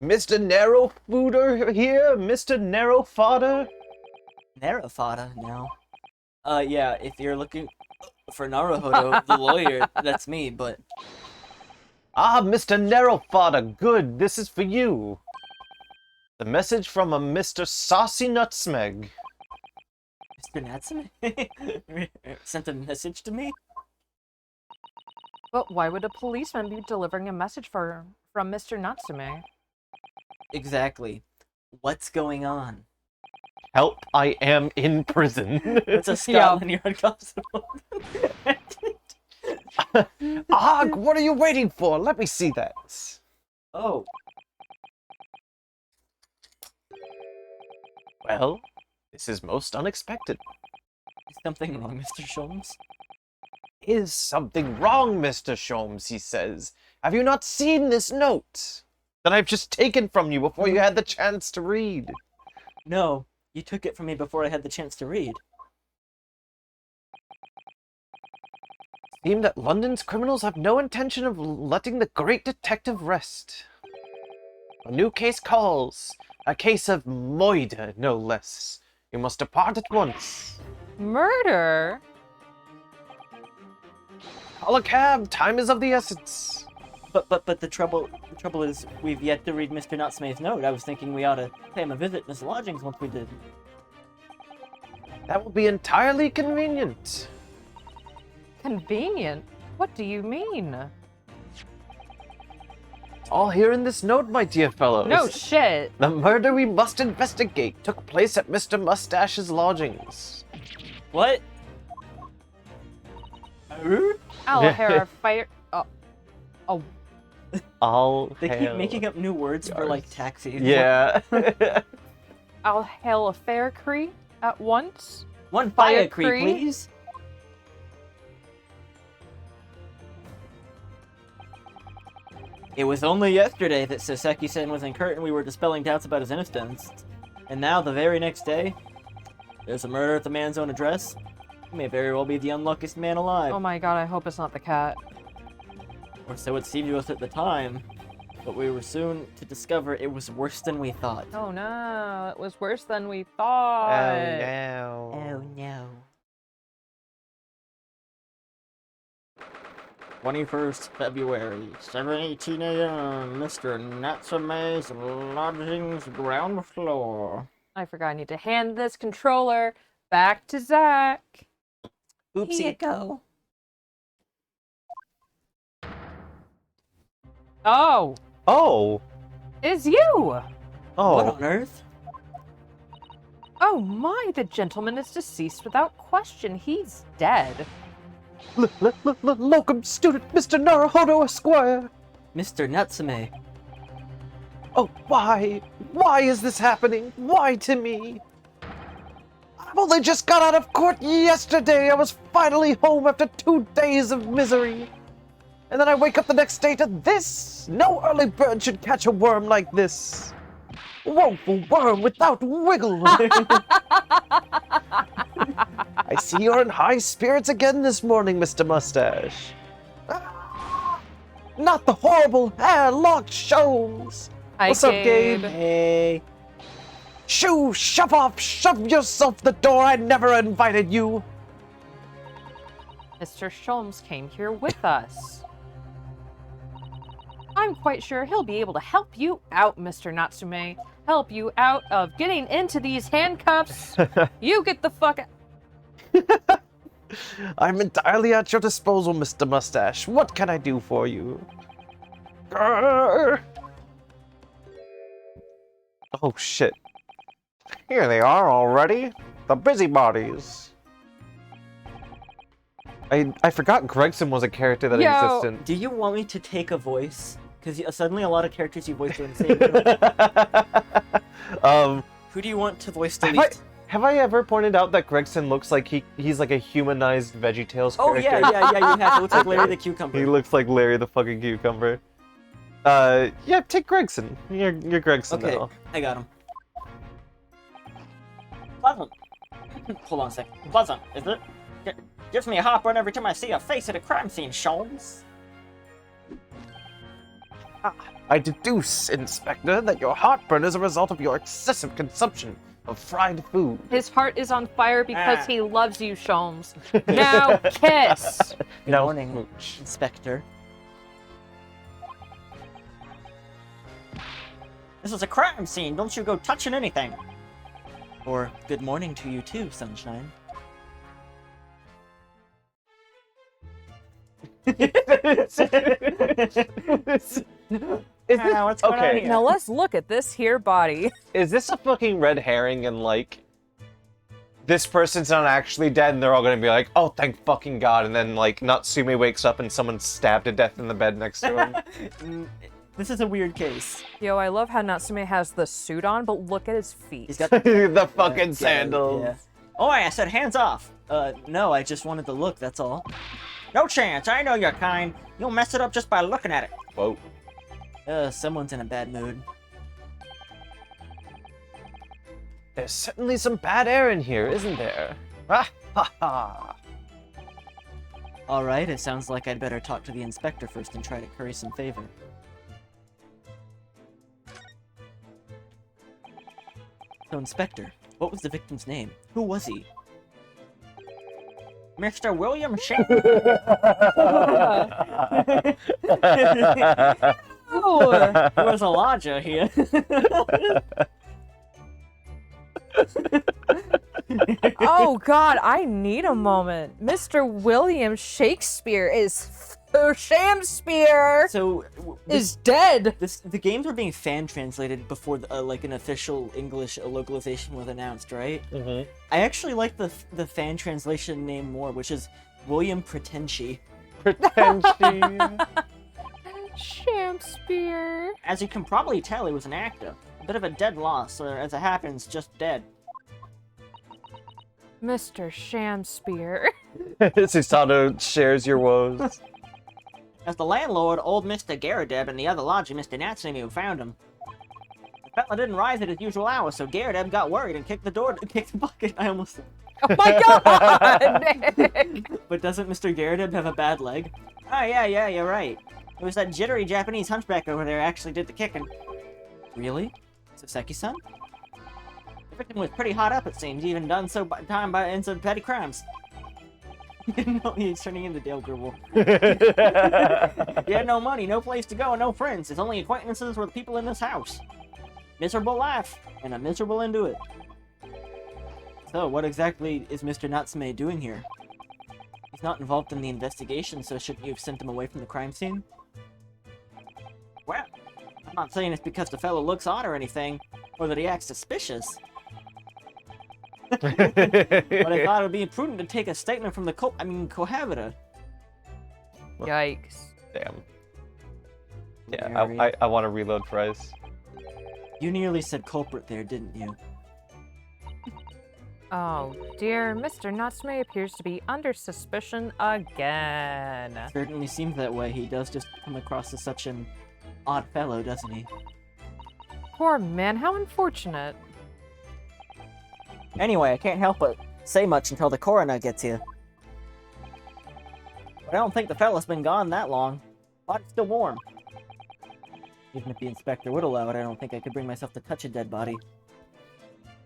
Mr. Narrow Fooder here? Mr. Narrow Fodder? Narafada now. Yeah, if you're looking for Naruhodo, the lawyer, that's me, but... Ah, Mr. Narrow Fodder, good, this is for you. The message from a Mr. Saucy Nutsmeg. Mr. Natsume sent a message to me? But why would a policeman be delivering a message from Mr. Natsume? Exactly. What's going on? Help, I am in prison. It's a Scotland Yard constable. Og, what are you waiting for? Let me see that. Oh, Well, this is most unexpected. is something wrong, Mr. Sholmes? Is something wrong, Mr. Sholmes, he says. Have you not seen this note that I've just taken from you before you had the chance to read? No, you took it from me before I had the chance to read. Seem that London's criminals have no intention of letting the great detective rest. A new case calls. A case of murder, no less. You must depart at once. Murder? Call a cab. Time is of the essence. But the trouble is we've yet to read Mr. Natsume's note. I was thinking we ought to pay him a visit in his lodgings once we did. That will be entirely convenient. Convenient? What do you mean? It's all here in this note, my dear fellows. No shit. The murder we must investigate took place at Mr. Mustache's lodgings. What? O'Hara fire. Oh. They keep making up new words for like taxis. Yeah. I'll hail a fair cree at once. One fire Cree. creep, please. It was only yesterday that Saseki-sen was in court and we were dispelling doubts about his innocence. And now, the very next day, there's a murder at the man's own address. He may very well be the unluckiest man alive. Oh my god, I hope it's not the cat. Or so it seemed to us at the time. But we were soon to discover it was worse than we thought. Oh no, it was worse than we thought. Oh no. 21st February, 7:18 a.m. Mr. Natsume's lodgings, ground floor. I forgot I need to hand this controller back to Zach. Oopsie. Here you go. Oh, Oh. it's you! Oh. What on earth? Oh my, the gentleman is deceased without question. He's dead. Locum student, Mr. Naruhodo Esquire. Mr. Natsume. Oh, why? Why is this happening? Why to me? I've only just got out of court yesterday. I was finally home after 2 days of misery. And then I wake up the next day to this. No early bird should catch a worm like this. Woeful worm without wiggle. I see you're in high spirits again this morning, Mr. Mustache. Ah, not the horrible hair-locked Sholmes. Hi, What's up, Gabe? Hey. Shoo, shove off, shove yourself the door. I never invited you. Mr. Sholmes came here with us. I'm quite sure he'll be able to help you out, Mr. Natsume. Help you out of getting into these handcuffs. You get the fuck out. I'm entirely at your disposal, Mr. Mustache. What can I do for you? Grrr. Oh, shit. Here they are already. The busybodies. I forgot Gregson was a character that Yo. existed. Do you want me to take a voice? Because suddenly a lot of characters you voiced are insane. Who do you want to voice the least? Have I ever pointed out that Gregson looks like he's like a humanized VeggieTales Oh character? yeah, you have. It looks like Larry the Cucumber. He looks like Larry the fucking Cucumber. Yeah, take Gregson. You're Gregson Okay, now. I got him. Pleasant. Hold on a sec. Pleasant, is it? Gives me a heartburn every time I see a face at a crime scene, Sholmes. I deduce, Inspector, that your heartburn is a result of your excessive consumption of fried food. His heart is on fire because he loves you, Sholmes. Now kiss. Good Now morning, smooch. Inspector. This is a crime scene. Don't you go touching anything. Or good morning to you too, Sunshine. What's going on okay? here? Now let's look at this here body. Is this a fucking red herring and like this person's not actually dead and they're all gonna be like, oh thank fucking god, and then like Natsume wakes up and someone's stabbed to death in the bed next to him? This is a weird case. Yo, I love how Natsume has the suit on, but look at his feet. He's got The fucking sandals. Yeah. Oh, I said hands off. No, I just wanted to look, that's all. No chance, I know your kind. You'll mess it up just by looking at it. Whoa. Someone's in a bad mood. There's certainly some bad air in here, isn't there? Ah, ha, ha. Alright, it sounds like I'd better talk to the inspector first and try to curry some favor. So, Inspector, what was the victim's name? Who was he? Mr. William Shane. Oh, There was a lodger here. oh God, I need a moment. Mr. William Shakespeare is Shamspeare So, is dead. the games were being fan translated before like an official English localization was announced, right? Mm-hmm. I actually like the fan translation name more, which is William Pretenci. Pretension. Shamspeare. As you can probably tell, he was an actor. A bit of a dead loss, or as it happens, just dead. Mr. Shamspeare. Susato shares your woes. As the landlord, old Mr. Garadeb, and the other lodger, Mr. Natsume, who found him. The fella didn't rise at his usual hour, so Garadeb got worried and kicked the bucket. I almost... Oh my God, Nick. But doesn't Mr. Garadeb have a bad leg? Oh, yeah, you're right. It was that jittery Japanese hunchback over there actually did the kicking. Really? Soseki-san? The victim was pretty hot up, it seems, even done so in some petty crimes. He's turning into Dale Gribble. He had no money, no place to go, and no friends. His only acquaintances were the people in this house. Miserable life, and a miserable end to it. So, what exactly is Mr. Natsume doing here? He's not involved in the investigation, so shouldn't you have sent him away from the crime scene? Well, I'm not saying it's because the fellow looks odd or anything, or that he acts suspicious. But I thought it would be prudent to take a statement from the cohabiter. Yikes. Damn. Yeah, I want to reload fries. You nearly said culprit there, didn't you? Oh dear, Mr. Natsume appears to be under suspicion again. Certainly seems that way. He does just come across as such an odd fellow, doesn't he? Poor man, how unfortunate. Anyway, I can't help but say much until the coroner gets here. But I don't think the fella's been gone that long. Body's still warm. Even if the inspector would allow it, I don't think I could bring myself to touch a dead body.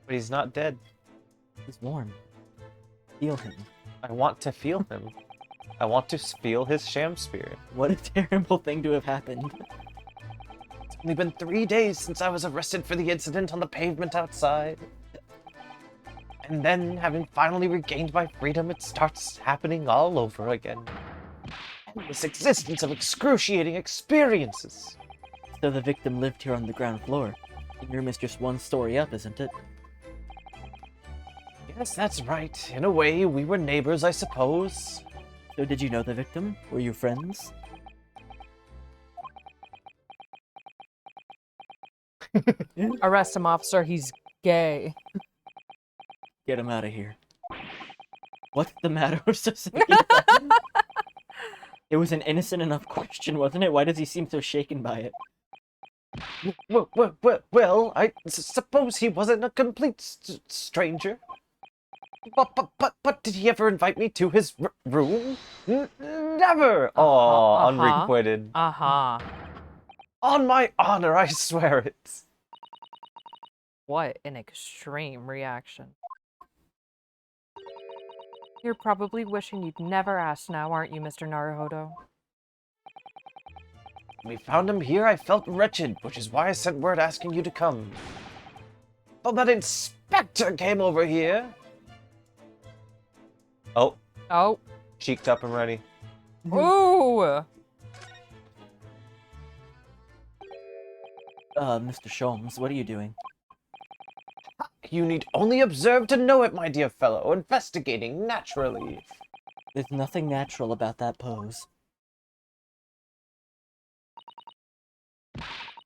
But he's not dead. He's warm. Feel him. I want to feel him. I want to feel his sham spirit. What a terrible thing to have happened. It's only been 3 days since I was arrested for the incident on the pavement outside. And then, having finally regained my freedom, it starts happening all over again. And this existence of excruciating experiences. So the victim lived here on the ground floor. And your mistress one story up, isn't it? Yes, that's right. In a way, we were neighbors, I suppose. So did you know the victim? Were you friends? Arrest him, officer. He's gay. Get him out of here. What's the matter with Soseki? It was an innocent enough question, wasn't it? Why does he seem so shaken by it? Well, I suppose he wasn't a complete stranger. But did he ever invite me to his room? Never! Aw, unrequited. Uh-huh. On my honor, I swear it. What an extreme reaction. You're probably wishing you'd never asked now, aren't you, Mr. Naruhodo? When we found him here, I felt wretched, which is why I sent word asking you to come. Oh, that inspector came over here! Oh, Oh. cheeked up and ready. Ooh! Mr. Sholmes, what are you doing? You need only observe to know it, my dear fellow. Investigating, naturally. There's nothing natural about that pose.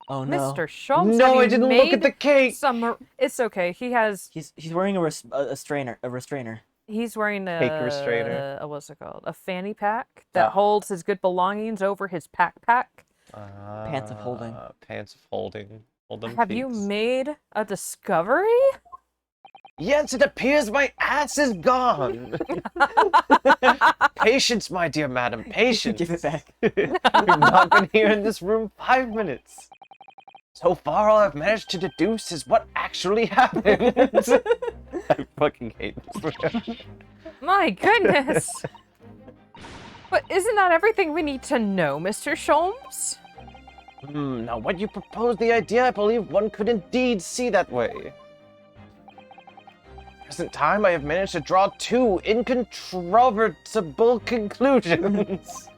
Oh no. Mr. Sholmes, No, have I you didn't look at made the cake! It's okay. He's wearing a restrainer. He's wearing Cake restrainer. what's it called? A fanny pack that holds his good belongings over his pack. Pants of holding. Pants of holding. Hold them, Have you please. made a discovery? Yes, it appears my ass is gone. Patience, my dear madam, patience. Give it back. We've not been here in this room 5 minutes. So far, all I've managed to deduce is what actually happened. I fucking hate this. My goodness! But isn't that everything we need to know, Mr. Sholmes? Now when you propose the idea, I believe one could indeed see that way. Present time, I have managed to draw 2 incontrovertible conclusions.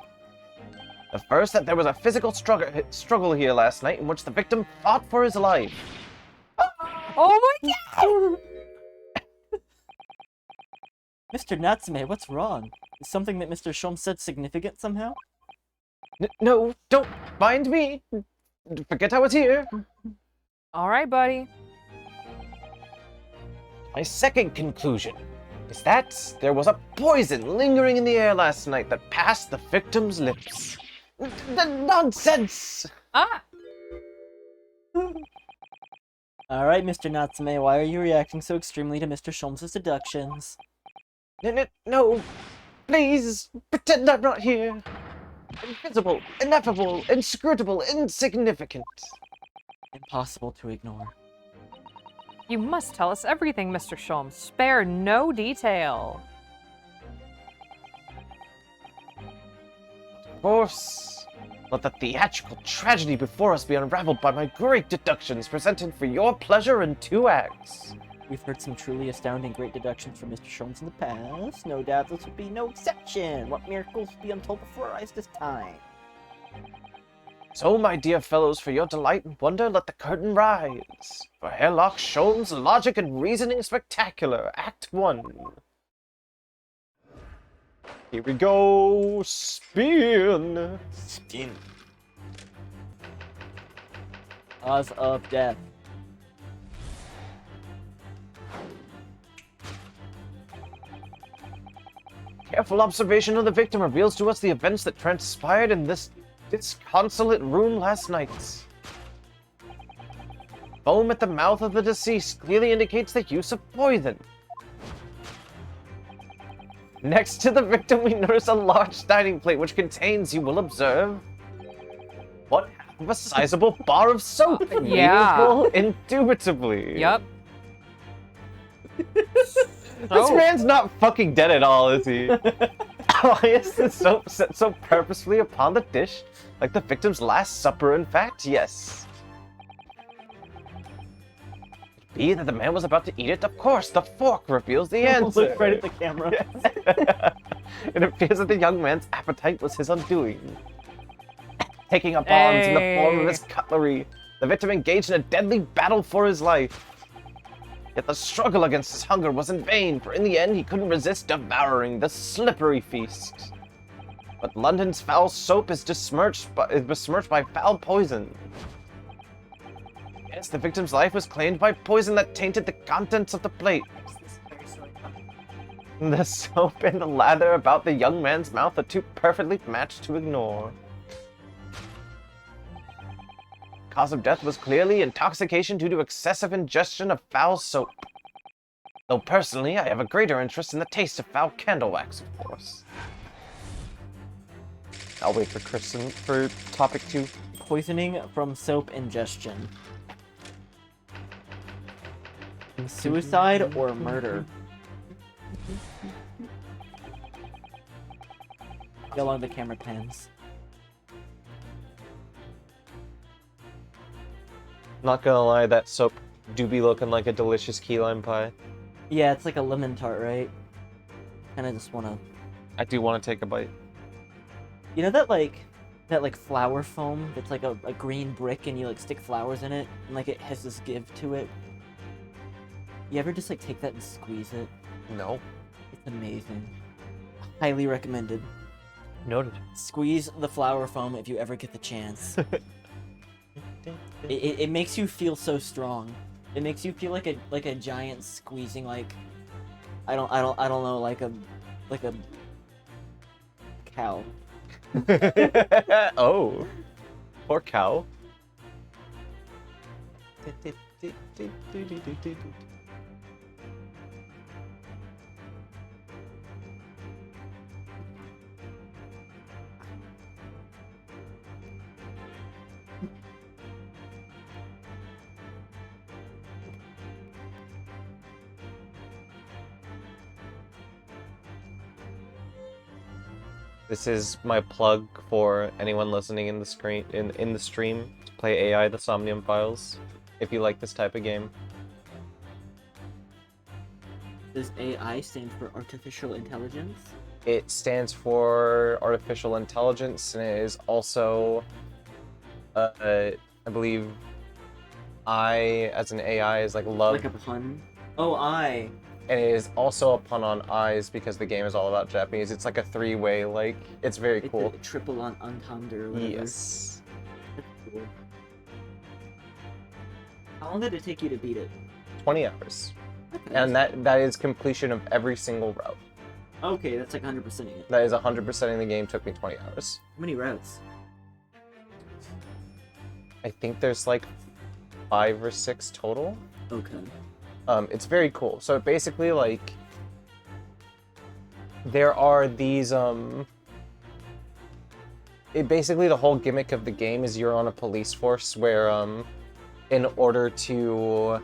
The first, that there was a physical struggle here last night in which the victim fought for his life. Oh my god! Mr. Natsume, what's wrong? Is something that Mr. Sholmes said significant somehow? No, don't mind me. Forget I was here. Alright, buddy. My second conclusion is that there was a poison lingering in the air last night that passed the victim's lips. Nonsense! Ah! Alright, Mr. Natsume, why are you reacting so extremely to Mr. Sholmes' deductions? No, please, pretend I'm not here. Invisible, ineffable, inscrutable, insignificant. Impossible to ignore. You must tell us everything, Mr. Sholmes. Spare no detail. Of course, let the theatrical tragedy before us be unraveled by my great deductions presented for your pleasure in 2 acts. We've heard some truly astounding great deductions from Mr. Sholmes in the past. No doubt this would be no exception. What miracles will be untold before our eyes this time? So, my dear fellows, for your delight and wonder, let the curtain rise. For Herlock Sholmes' logic and reasoning spectacular, Act 1. Here we go, spin. Spin. Cause of death. Careful observation of the victim reveals to us the events that transpired in this disconsolate room last night. Foam at the mouth of the deceased clearly indicates the use of poison. Next to the victim, we notice a large dining plate which contains, you will observe, one half of a sizable bar of soap. Yeah. Meaningful, indubitably. Yup. This man's not fucking dead at all, is he? Why is the soap set so purposefully upon the dish? Like the victim's last supper, in fact? Yes. Be that the man was about to eat it? Of course, the fork reveals the answer. Look right at the camera. It appears that the young man's appetite was his undoing. Taking up arms in the form of his cutlery, the victim engaged in a deadly battle for his life. Yet the struggle against his hunger was in vain, for in the end he couldn't resist devouring the slippery feast. But London's foul soap is besmirched by foul poison. Yes, the victim's life was claimed by poison that tainted the contents of the plate. The soap and the lather about the young man's mouth are too perfectly matched to ignore. Cause of death was clearly intoxication due to excessive ingestion of foul soap. Though personally, I have a greater interest in the taste of foul candle wax, of course. I'll wait for Kristen for topic 2. Poisoning from soap ingestion. Suicide or murder? How long the camera pans. Not gonna lie, that soap do be looking like a delicious key lime pie. Yeah, it's like a lemon tart, right? Kind of just wanna. I do want to take a bite. You know that like flour foam that's like a green brick and you like stick flowers in it and like it has this give to it. You ever just like take that and squeeze it? No. It's amazing. Highly recommended. Noted. Squeeze the flour foam if you ever get the chance. It makes you feel so strong. It makes you feel like a giant squeezing I don't know like a cow. Oh. Poor cow. This is my plug for anyone listening in the screen in the stream to play AI the Somnium Files, if you like this type of game. Does AI stand for artificial intelligence? It stands for artificial intelligence, and it is also, I believe, I as an AI is like love. Like a pun? Oh, I. And it is also a pun on eyes because the game is all about Japanese. It's like a three-way, like, it's very cool. It's a triple entendre or whatever. Yes. That's cool. How long did it take you to beat it? 20 hours. Okay. And that is completion of every single route. Okay, that's like 100%ing it. That is 100%ing the game, took me 20 hours. How many routes? I think there's like 5 or 6 total. Okay. It's very cool. So basically, like, there are these, basically the whole gimmick of the game is you're on a police force where, in order to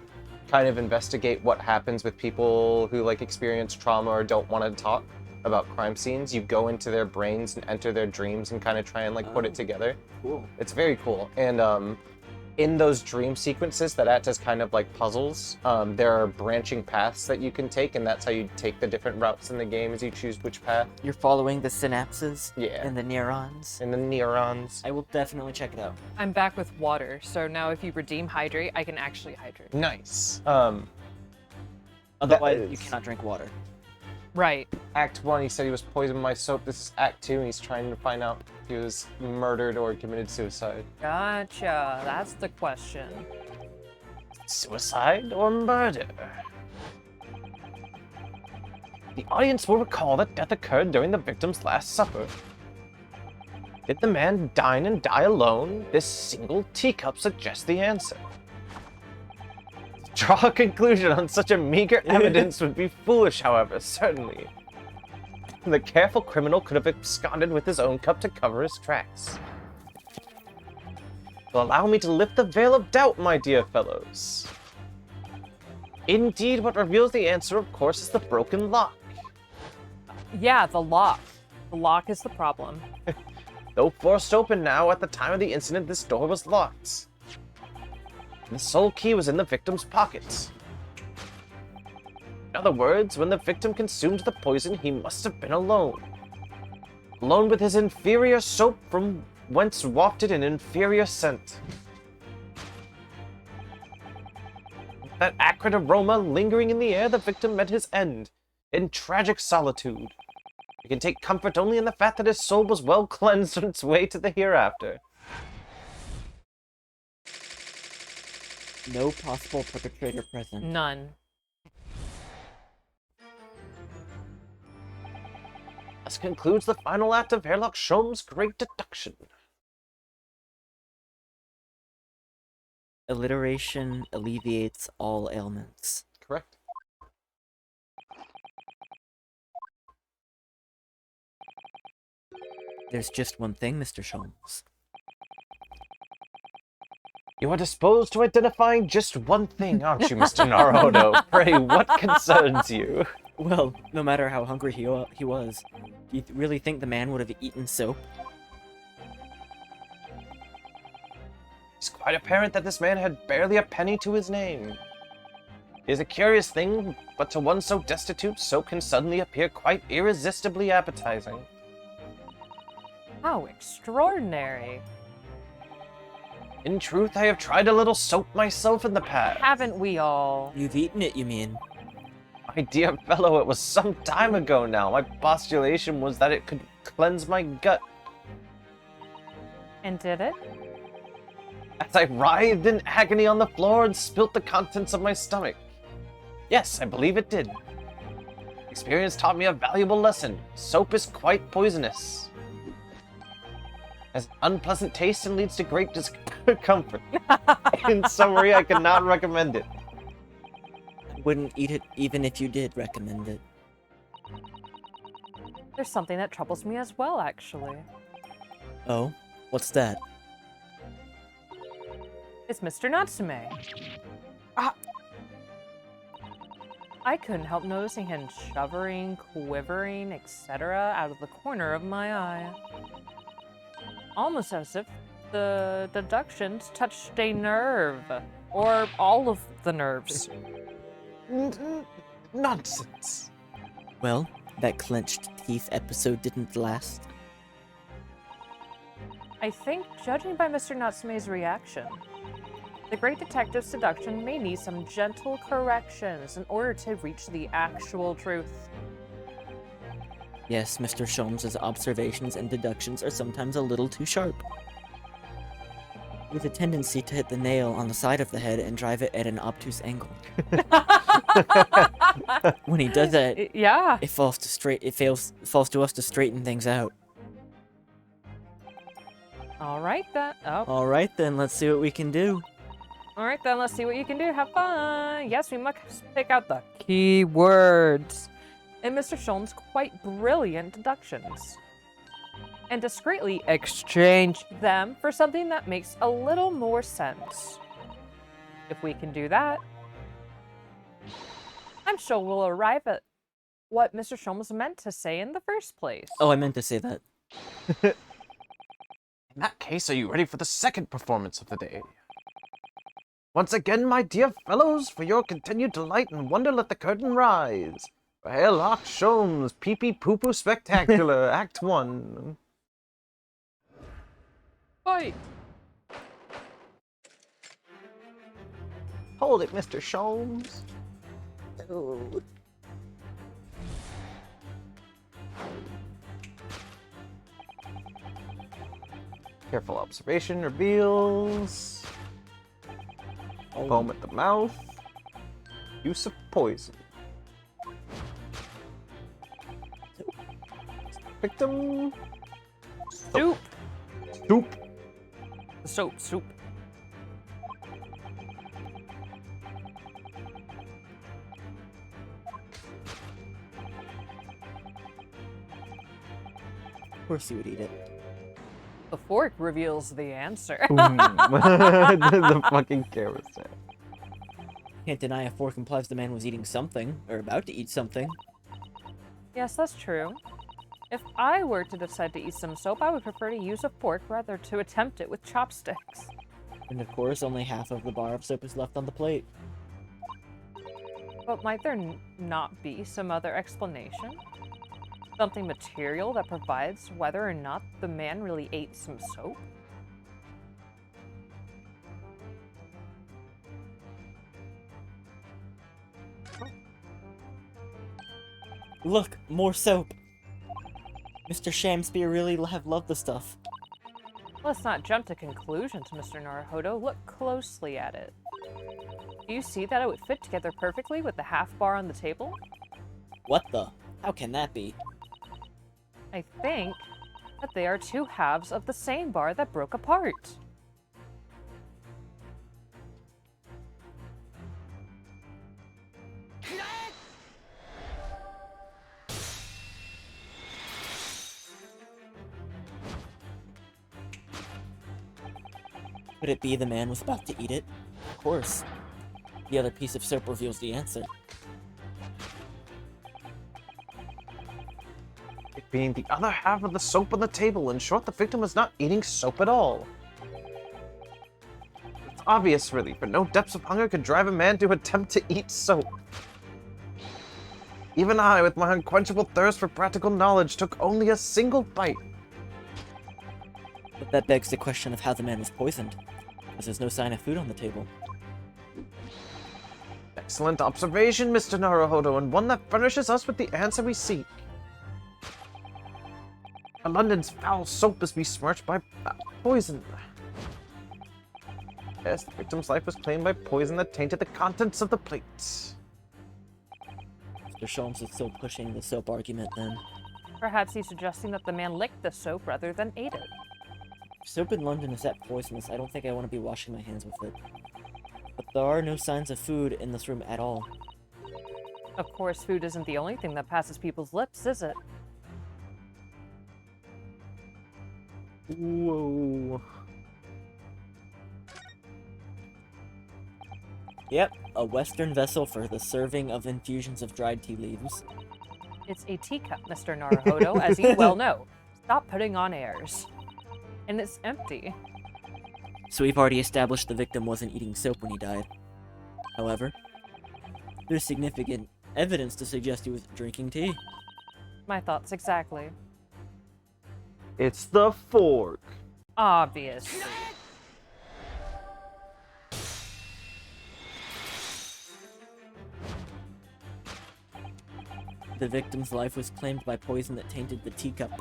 kind of investigate what happens with people who, like, experience trauma or don't want to talk about crime scenes, you go into their brains and enter their dreams and kind of try and, like, put it together. Cool. It's very cool. And, in those dream sequences that act as kind of like puzzles, there are branching paths that you can take, and that's how you take the different routes in the game as you choose which path. You're following the synapses? Yeah. And the neurons? And the neurons. I will definitely check it out. I'm back with water, so now if you redeem hydrate, I can actually hydrate. Nice. Otherwise, you cannot drink water. Right. Act 1, he said he was poisoned by soap. This is Act 2, and he's trying to find out if he was murdered or committed suicide. Gotcha. That's the question. Suicide or murder? The audience will recall that death occurred during the victim's last supper. Did the man dine and die alone? This single teacup suggests the answer. To draw a conclusion on such a meager evidence would be foolish, however, certainly. The careful criminal could have absconded with his own cup to cover his tracks. Well, allow me to lift the veil of doubt, my dear fellows. Indeed, what reveals the answer, of course, is the broken lock. Yeah, the lock. The lock is the problem. Though forced open now, at the time of the incident, this door was locked. The sole key was in the victim's pocket. In other words, when the victim consumed the poison, he must have been alone. Alone with his inferior soap, from whence wafted an inferior scent. With that acrid aroma lingering in the air, the victim met his end, in tragic solitude. We can take comfort only in the fact that his soul was well cleansed on its way to the hereafter. No possible perpetrator present. None. Thus concludes the final act of Herlock Sholmes' great deduction. Alliteration alleviates all ailments. Correct. There's just one thing, Mr. Sholmes. You are disposed to identifying just one thing, aren't you, Mr. Naruto? Pray, what concerns you? Well, no matter how hungry he was, do you really think the man would have eaten soap? It's quite apparent that this man had barely a penny to his name. It is a curious thing, but to one so destitute, soap can suddenly appear quite irresistibly appetizing. How extraordinary. In truth, I have tried a little soap myself in the past. Haven't we all? You've eaten it, you mean? My dear fellow, it was some time ago now. My postulation was that it could cleanse my gut. And did it? As I writhed in agony on the floor and spilt the contents of my stomach. Yes, I believe it did. Experience taught me a valuable lesson. Soap is quite poisonous. Has unpleasant taste and leads to great discomfort. In summary, I cannot recommend it. I wouldn't eat it even if you did recommend it. There's something that troubles me as well, actually. Oh? What's that? It's Mr. Natsume. I couldn't help noticing him shuddering, quivering, etc. out of the corner of my eye. Almost as if the deductions touched a nerve. Or all of the nerves. Nonsense. Well, that clenched teeth episode didn't last. I think, judging by Mr. Natsume's reaction, the great detective's seduction may need some gentle corrections in order to reach the actual truth. Yes, Mr. Sholmes' observations and deductions are sometimes a little too sharp. With a tendency to hit the nail on the side of the head and drive it at an obtuse angle. When he does that, Yeah. it falls to us to straighten things out. All right then. Oh. All right then, let's see what we can do. All right then. Let's see what you can do. Have fun. Yes, we must pick out the key words in Mr. Sholmes' quite brilliant deductions, and discreetly exchange them for something that makes a little more sense. If we can do that, I'm sure we'll arrive at what Mr. Sholmes meant to say in the first place. Oh, I meant to say that. In that case, are you ready for the second performance of the day? Once again, my dear fellows, for your continued delight and wonder, let the curtain rise. For Herlock Sholmes' Pee-Pee Poo-Poo Spectacular, Act 1. Fight! Hold it, Mr. Sholmes. Oh. Careful observation reveals... Foam at the mouth. Use of poison. Victim. Soup! Soup. Soup. Of course you would eat it. The fork reveals the answer. The fucking camera set. Can't deny a fork implies the man was eating something, or about to eat something. Yes, that's true. If I were to decide to eat some soap, I would prefer to use a fork rather to attempt it with chopsticks. And of course, only half of the bar of soap is left on the plate. But might there not be some other explanation? Something material that provides whether or not the man really ate some soap? Look, more soap! Mr. Shamspeare really have loved the stuff. Let's not jump to conclusions, Mr. Naruhodo. Look closely at it. Do you see that it would fit together perfectly with the half bar on the table? What the? How can that be? I think that they are two halves of the same bar that broke apart. Could it be the man was about to eat it? Of course. The other piece of soap reveals the answer. It being the other half of the soap on the table, in short, the victim was not eating soap at all. obvious relief, but no depths of hunger could drive a man to attempt to eat soap. Even I, with my unquenchable thirst for practical knowledge, took only a single bite. But that begs the question of how the man was poisoned, as there's no sign of food on the table. Excellent observation, Mr. Naruhodo, and one that furnishes us with the answer we seek. London's foul soap is besmirched by poison. Yes, the victim's life was claimed by poison that tainted the contents of the plate. Mr. Sholmes is still pushing the soap argument then. Perhaps he's suggesting that the man licked the soap rather than ate it. If soap in London is that poisonous, I don't think I want to be washing my hands with it. But there are no signs of food in this room at all. Of course, food isn't the only thing that passes people's lips, is it? Whoa. Yep, a Western vessel for the serving of infusions of dried tea leaves. It's a teacup, Mr. Naruhodo, as you well know. Stop putting on airs. And it's empty. So we've already established the victim wasn't eating soap when he died. However, there's significant evidence to suggest he was drinking tea. My thoughts exactly. It's the fork. Obviously. The victim's life was claimed by poison that tainted the teacup.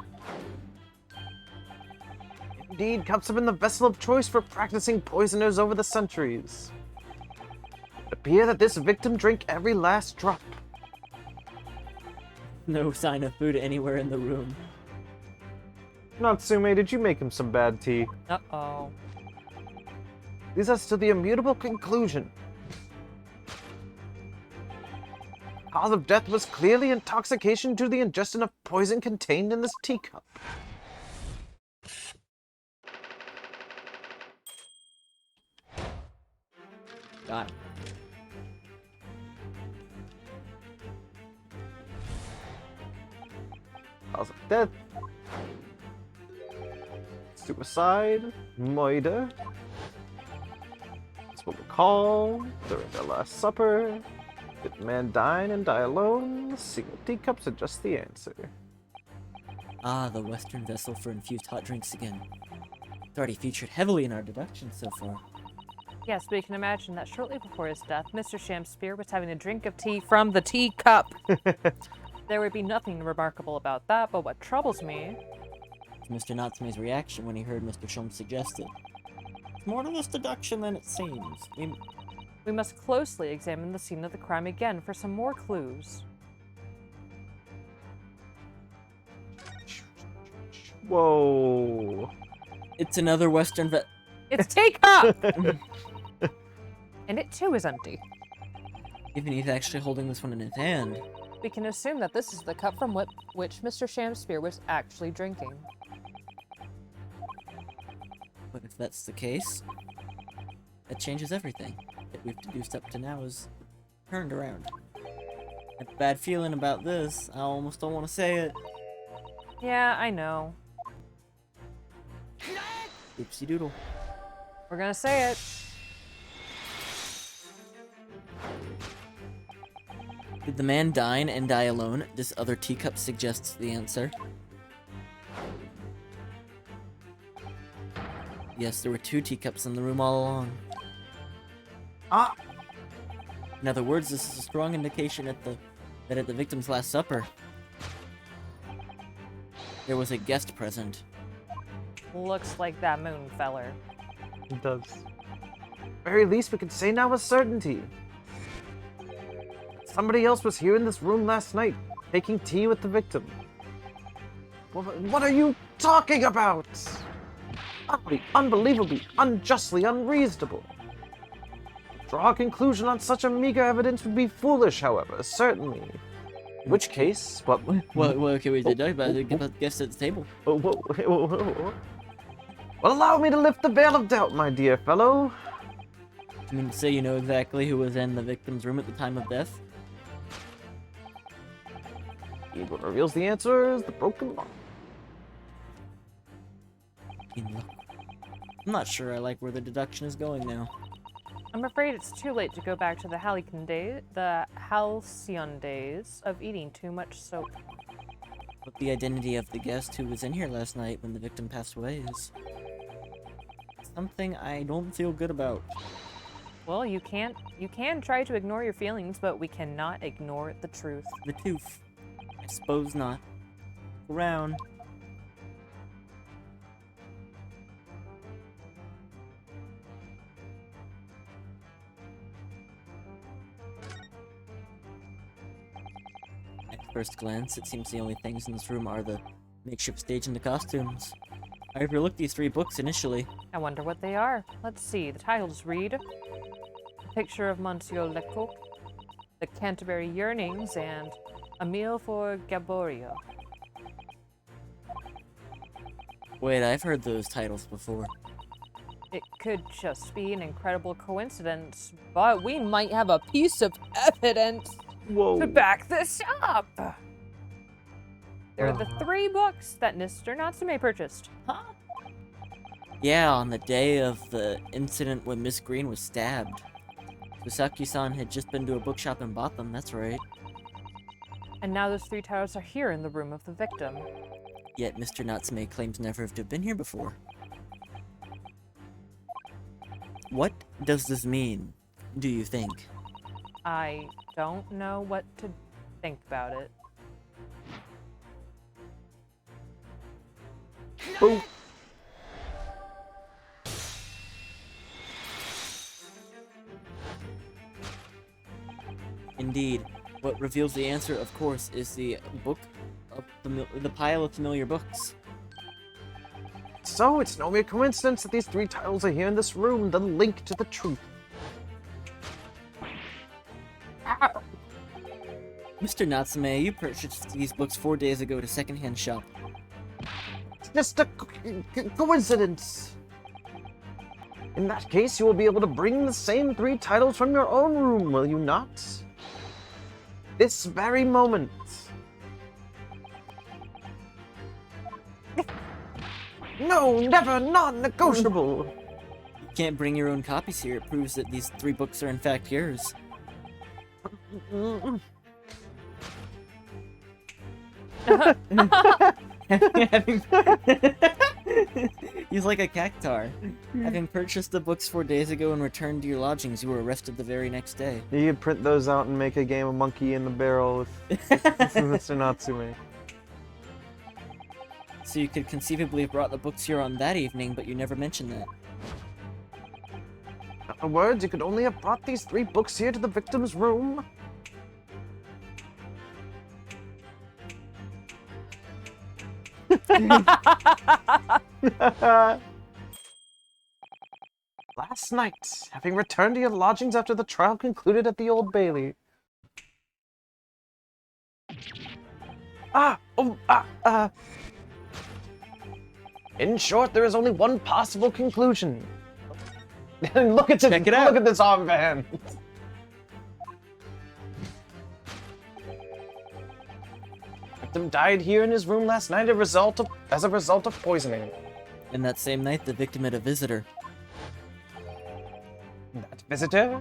Indeed, cups have been the vessel of choice for practicing poisoners over the centuries. It appears that this victim drank every last drop. No sign of food anywhere in the room. Natsume, did you make him some bad tea? Uh-oh. Leads us to the immutable conclusion. Cause of death was clearly intoxication due to the ingestion of poison contained in this teacup. Got it. Cause of death. Suicide. Murder. That's what we call during their last supper. Did the man dine and die alone? Single teacups are just the answer. Ah, the Western vessel for infused hot drinks again. It's already featured heavily in our deductions so far. Yes, but you can imagine that shortly before his death, Mr. Shamspear was having a drink of tea from the teacup. There would be nothing remarkable about that, but what troubles me... is Mr. Natsume's reaction when he heard Mr. Sholmes suggest it. It's more to this deduction than it seems. We must closely examine the scene of the crime again for some more clues. Whoa. It's another Western It's teacup! And it too is empty. Even he's actually holding this one in his hand. We can assume that this is the cup from which Mr. Shamspear was actually drinking. But if that's the case, that changes everything that we've deduced up to now is turned around. I have a bad feeling about this. I almost don't want to say it. Yeah, I know. Oopsie doodle. We're gonna say it. Did the man dine and die alone? This other teacup suggests the answer. Yes, there were two teacups in the room all along. Ah! In other words, this is a strong indication that at the victim's last supper, there was a guest present. Looks like that moon feller. It does. Very least we can say now with certainty. Somebody else was here in this room last night, taking tea with the victim. What are you talking about? Utterly, unbelievably, unjustly unreasonable. Draw a conclusion on such a meager evidence would be foolish, however, certainly. In which case, what? Well, okay, we did talk about the guest at the table. Well, allow me to lift the veil of doubt, my dear fellow. You mean to say you know exactly who was in the victim's room at the time of death? What reveals the answer is the broken lock. I'm not sure I like where the deduction is going now. I'm afraid it's too late to go back to the halcyon days of eating too much soap. But the identity of the guest who was in here last night when the victim passed away is something I don't feel good about. Well, you can try to ignore your feelings, but we cannot ignore the truth. The tooth. I suppose not. Around. At first glance, it seems the only things in this room are the makeshift stage and the costumes. I overlooked these 3 books initially. I wonder what they are. Let's see. The titles read: A Picture of Monsieur Lecoq, The Canterbury Yearnings, and A Meal for Gaborio. Wait, I've heard those titles before. It could just be an incredible coincidence, but we might have a piece of evidence Whoa. to back this up. They're the 3 books that Mr. Natsume purchased. Huh? Yeah, on the day of the incident when Miss Green was stabbed. Fusaki-san had just been to a bookshop and bought them, that's right. And now those 3 titles are here in the room of the victim. Yet Mr. Natsume claims never to have been here before. What does this mean, do you think? I don't know what to think about it. Boom. Indeed, what reveals the answer, of course, is the book of the pile of familiar books. So, it's no mere coincidence that these 3 titles are here in this room, the link to the truth. Mr. Natsume, you purchased these books 4 days ago at a secondhand shop. It's just a coincidence. In that case, you will be able to bring the same 3 titles from your own room, will you not? This very moment. No, never, non-negotiable. You can't bring your own copies here. It proves that these 3 books are in fact yours. He's like a cactar. Having purchased the books 4 days ago and returned to your lodgings, you were arrested the very next day. You could print those out and make a game of Monkey in the Barrel with Mr. Natsume. So you could conceivably have brought the books here on that evening, but you never mentioned that. In other words, you could only have brought these 3 books here to the victim's room. Last night, having returned to your lodgings after the trial concluded at the Old Bailey. In short, there is only one possible conclusion. Look at this! Check it out. Look at this armband. Victim died here in his room last night as a result of poisoning. And that same night, the victim had a visitor. That visitor?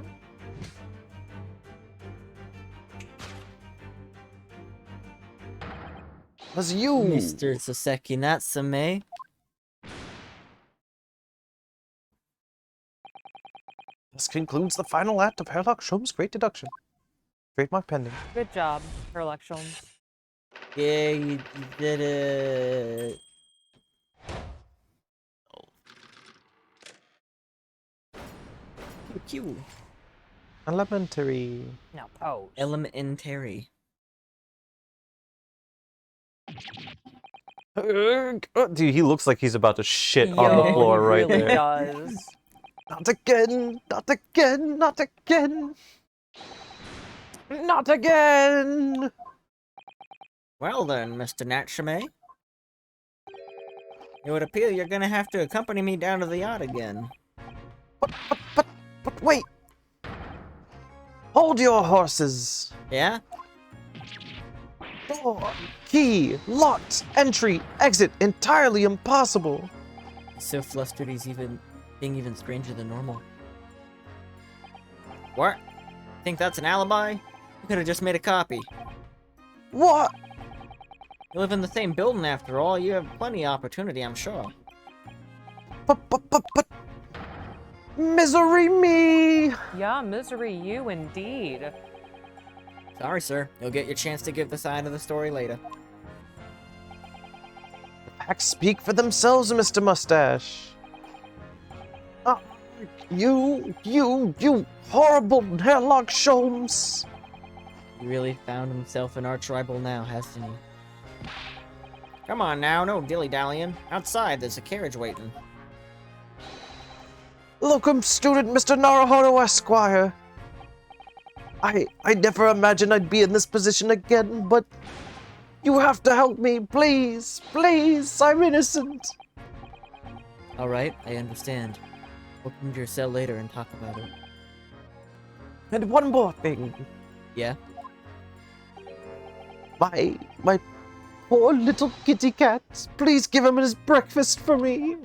Was you! Mr. Soseki Natsume. This concludes the final act of Herlock Sholmes' Great Deduction. Trademark pending. Good job, Herlock Sholmes. Yeah, you did it. Pew. Elementary. Now pose. Elementary. Dude, he looks like he's about to shit on the Yo, floor he right really there. does. Not again! Not again! Not again! Not again! Well then, Mr. Natsume. It would appear you're gonna have to accompany me down to the yacht again. But wait! Hold your horses! Yeah? Door, key, locked, entry, exit, entirely impossible! He's so flustered he's being even stranger than normal. What? Think that's an alibi? You could have just made a copy. What? You live in the same building after all. You have plenty of opportunity, I'm sure. But... Misery me! Yeah, misery you indeed. Sorry, sir. You'll get your chance to give the side of the story later. The facts speak for themselves, Mr. Mustache. Ah, you horrible hairlock Sholmes! He really found himself an arch rival now, hasn't he? Come on now, no dilly-dallying. Outside, there's a carriage waiting. Locum student Mr. Naruhodo Esquire. I never imagined I'd be in this position again, but you have to help me, please, please, I'm innocent. Alright, I understand. We'll come to your cell later and talk about it. And one more thing. Yeah? My poor little kitty cat. Please give him his breakfast for me.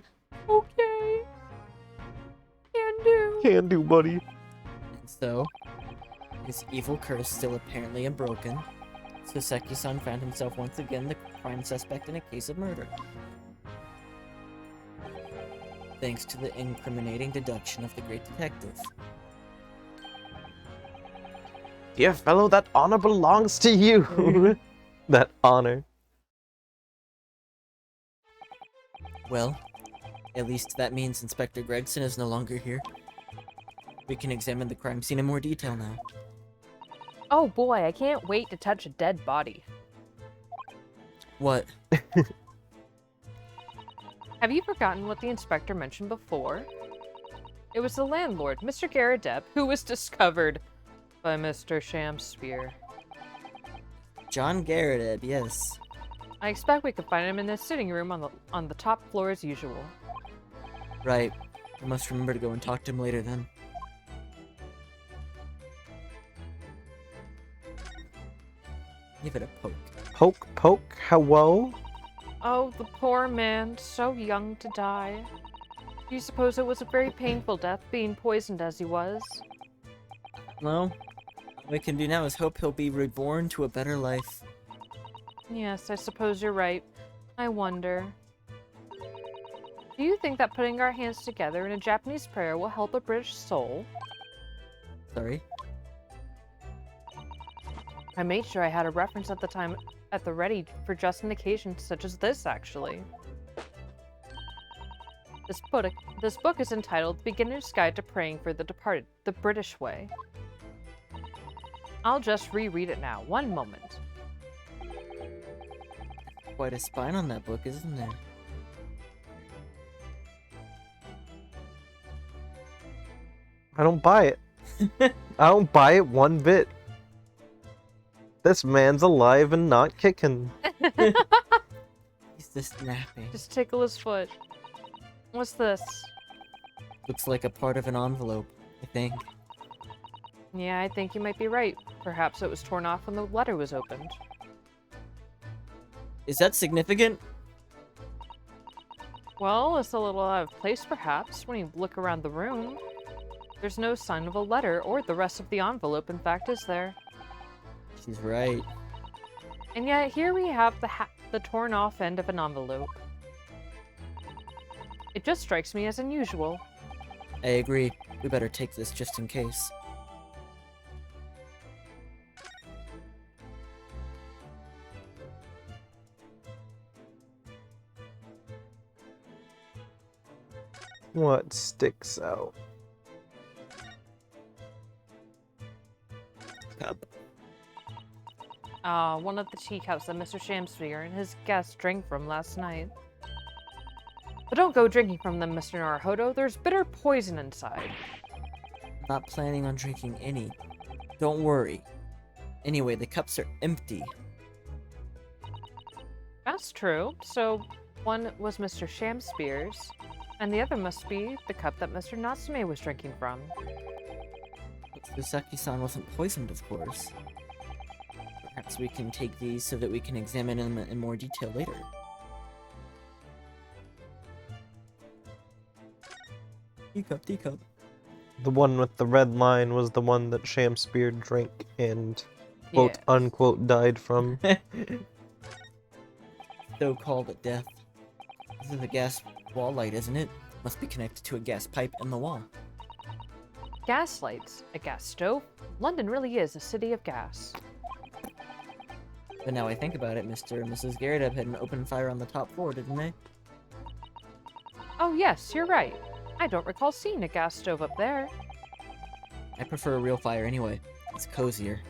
Okay. Can do. Can do, buddy. And so, his evil curse still apparently unbroken, Soseki-san found himself once again the prime suspect in a case of murder. Thanks to the incriminating deduction of the great detective. Dear fellow, that honor belongs to you. That honor. Well, at least that means Inspector Gregson is no longer here. We can examine the crime scene in more detail now. Oh boy, I can't wait to touch a dead body. What? Have you forgotten what the inspector mentioned before? It was the landlord, Mr. Garradeb, who was discovered by Mr. Shamspear. John Garradeb, yes. I expect we could find him in the sitting room on the top floor as usual. Right. I must remember to go and talk to him later then. Give it a poke. Poke, poke, hello? Oh, the poor man, so young to die. Do you suppose it was a very painful death, being poisoned as he was? No. All we can do now is hope he'll be reborn to a better life. Yes, I suppose you're right. I wonder. Do you think that putting our hands together in a Japanese prayer will help a British soul? Sorry? I made sure I had a reference at the ready for just an occasion such as this, actually. This book is entitled Beginner's Guide to Praying for the Departed, the British Way. I'll just reread it now. One moment. Quite a spine on that book, isn't there? I don't buy it. I don't buy it one bit. This man's alive and not kicking. He's just napping. Just tickle his foot. What's this? Looks like a part of an envelope, I think. Yeah, I think you might be right. Perhaps it was torn off when the letter was opened. Is that significant? Well, it's a little out of place, perhaps, when you look around the room. There's no sign of a letter or the rest of the envelope, in fact, is there? She's right. And yet, here we have the torn off end of an envelope. It just strikes me as unusual. I agree. We better take this just in case. What sticks out? Cup. One of the teacups that Mr. Shamspear and his guests drank from last night. But don't go drinking from them, Mr. Naruhodo. There's bitter poison inside. Not planning on drinking any. Don't worry. Anyway, the cups are empty. That's true. So, one was Mr. Shamspear's, and the other must be the cup that Mr. Natsume was drinking from. Soseki-san wasn't poisoned, of course. Perhaps we can take these so that we can examine them in more detail later. Teacup, teacup. The one with the red line was the one that Shamspear drank and quote Yes. unquote died from. So-called death. This is a gas wall light, isn't it? Must be connected to a gas pipe in the wall. Gas lights, a gas stove. London really is a city of gas. But now I think about it, Mr. and Mrs. Garrett had an open fire on the top floor, didn't they? Oh yes, you're right. I don't recall seeing a gas stove up there. I prefer a real fire anyway. It's cozier.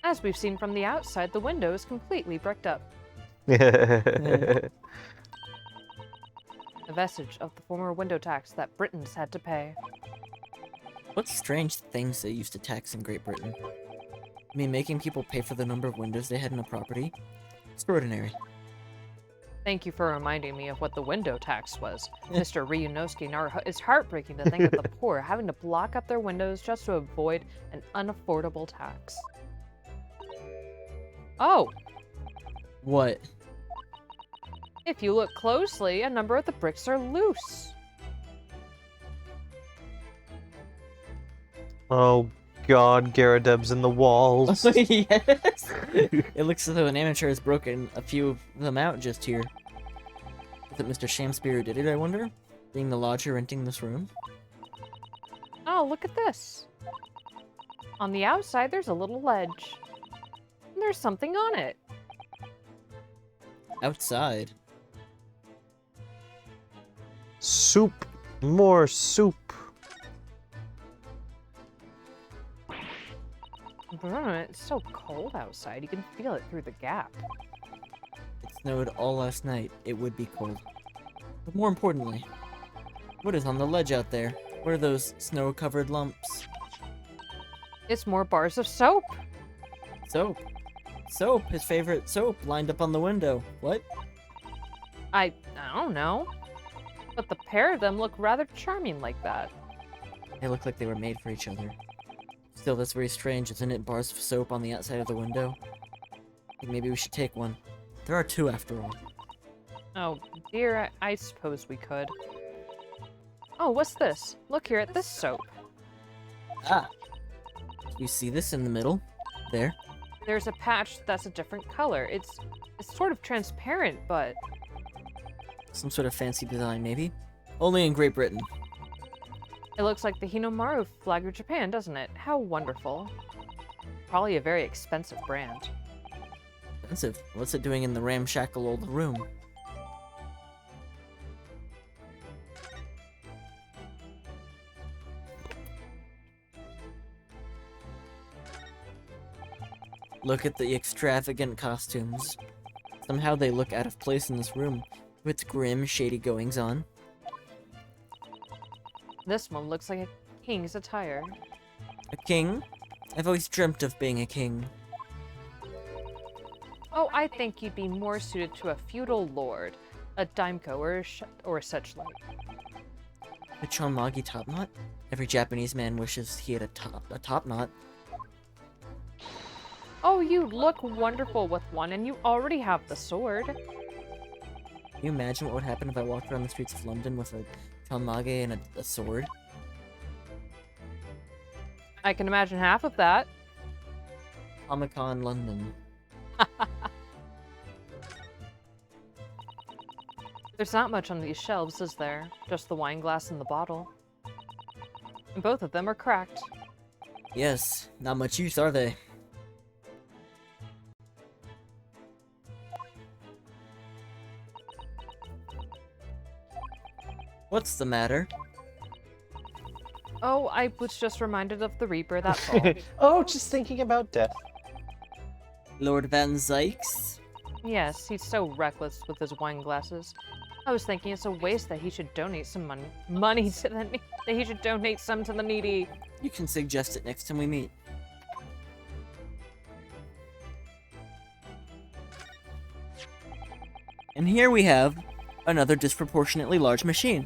As we've seen from the outside, the window is completely bricked up. A vestige of the former window tax that Britons had to pay. What strange things they used to tax in Great Britain. I mean, making people pay for the number of windows they had in a property? Extraordinary. Thank you for reminding me of what the window tax was. Mr. Ryunosuke Naruto, it's heartbreaking to think of the poor having to block up their windows just to avoid an unaffordable tax. Oh, What? if you look closely, a number of the bricks are loose. Oh god, Gyarados in the walls. Yes! It looks as though an amateur has broken a few of them out just here. Is it Mr. Shamspear who did it, I wonder? Being the lodger renting this room? Oh, look at this. On the outside, there's a little ledge. And there's something on it. Outside? Soup. More soup. It's so cold outside. You can feel it through the gap. It snowed all last night. It would be cold. But more importantly, what is on the ledge out there? What are those snow-covered lumps? It's more bars of soap. Soap. Soap, his favorite soap, lined up on the window. What? I don't know. But the pair of them look rather charming like that. They look like they were made for each other. Still, that's very strange, isn't it? Bars of soap on the outside of the window. I think maybe we should take one. There are two, after all. Oh, dear, I suppose we could. Oh, what's this? Look here at this soap. Ah! You see this in the middle? There. There's a patch that's a different color. It's sort of transparent, but Some sort of fancy design, maybe? Only in Great Britain. it looks like the Hinomaru flag of Japan, doesn't it? How wonderful. Probably a very expensive brand. Expensive. What's it doing in the ramshackle old room? Look at the extravagant costumes. Somehow they look out of place in this room, with its grim, shady goings-on. This one looks like a king's attire. A king? I've always dreamt of being a king. Oh, I think you'd be more suited to a feudal lord, a daimyo or such like. A Chonmagi top knot? Every Japanese man wishes he had a top knot. Oh, you look wonderful with one, and you already have the sword. Can you imagine what would happen if I walked around the streets of London with a Chonmage and a sword? I can imagine half of that. Comic-Con London. There's not much on these shelves, is there? Just the wine glass and the bottle. And both of them are cracked. Yes, not much use, are they? What's the matter? Oh, I was just reminded of the Reaper, that's all. Oh, just thinking about death. Lord Van Zykes? Yes, he's so reckless with his wine glasses. I was thinking it's a waste that he should donate some money to the that he should donate some to the needy. You can suggest it next time we meet. And here we have another disproportionately large machine.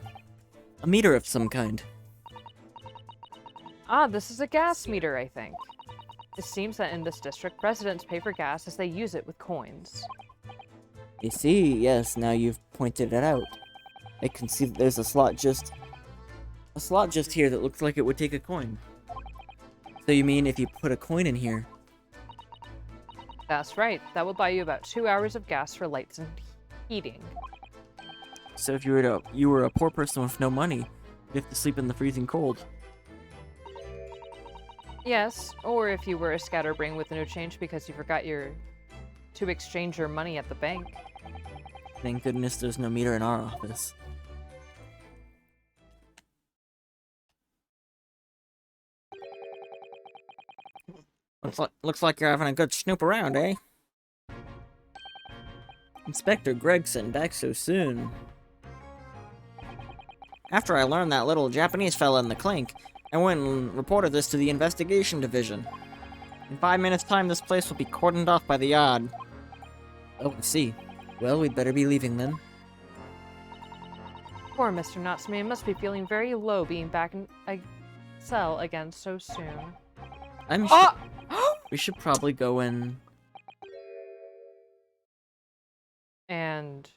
A meter of some kind. Ah, this is a gas meter, I think. It seems that in this district, residents pay for gas as they use it with coins. You see, yes, now you've pointed it out. I can see that there's a slot just here that looks like it would take a coin. So you mean if you put a coin in here? That's right. That will buy you about 2 hours of gas for lights and heating. So if you were a poor person with no money, you'd have to sleep in the freezing cold. Yes, or if you were a scatterbrain with no change because you forgot to exchange your money at the bank. Thank goodness there's no meter in our office. Looks like you're having a good snoop around, eh? Inspector Gregson, back so soon. After I learned that little Japanese fella in the clink, I went and reported this to the investigation division. In 5 minutes' time, this place will be cordoned off by the yard. Oh, I see. Well, we'd better be leaving then. Poor Mr. Natsume must be feeling very low being back in a cell again so soon. I'm sure we should probably go in. And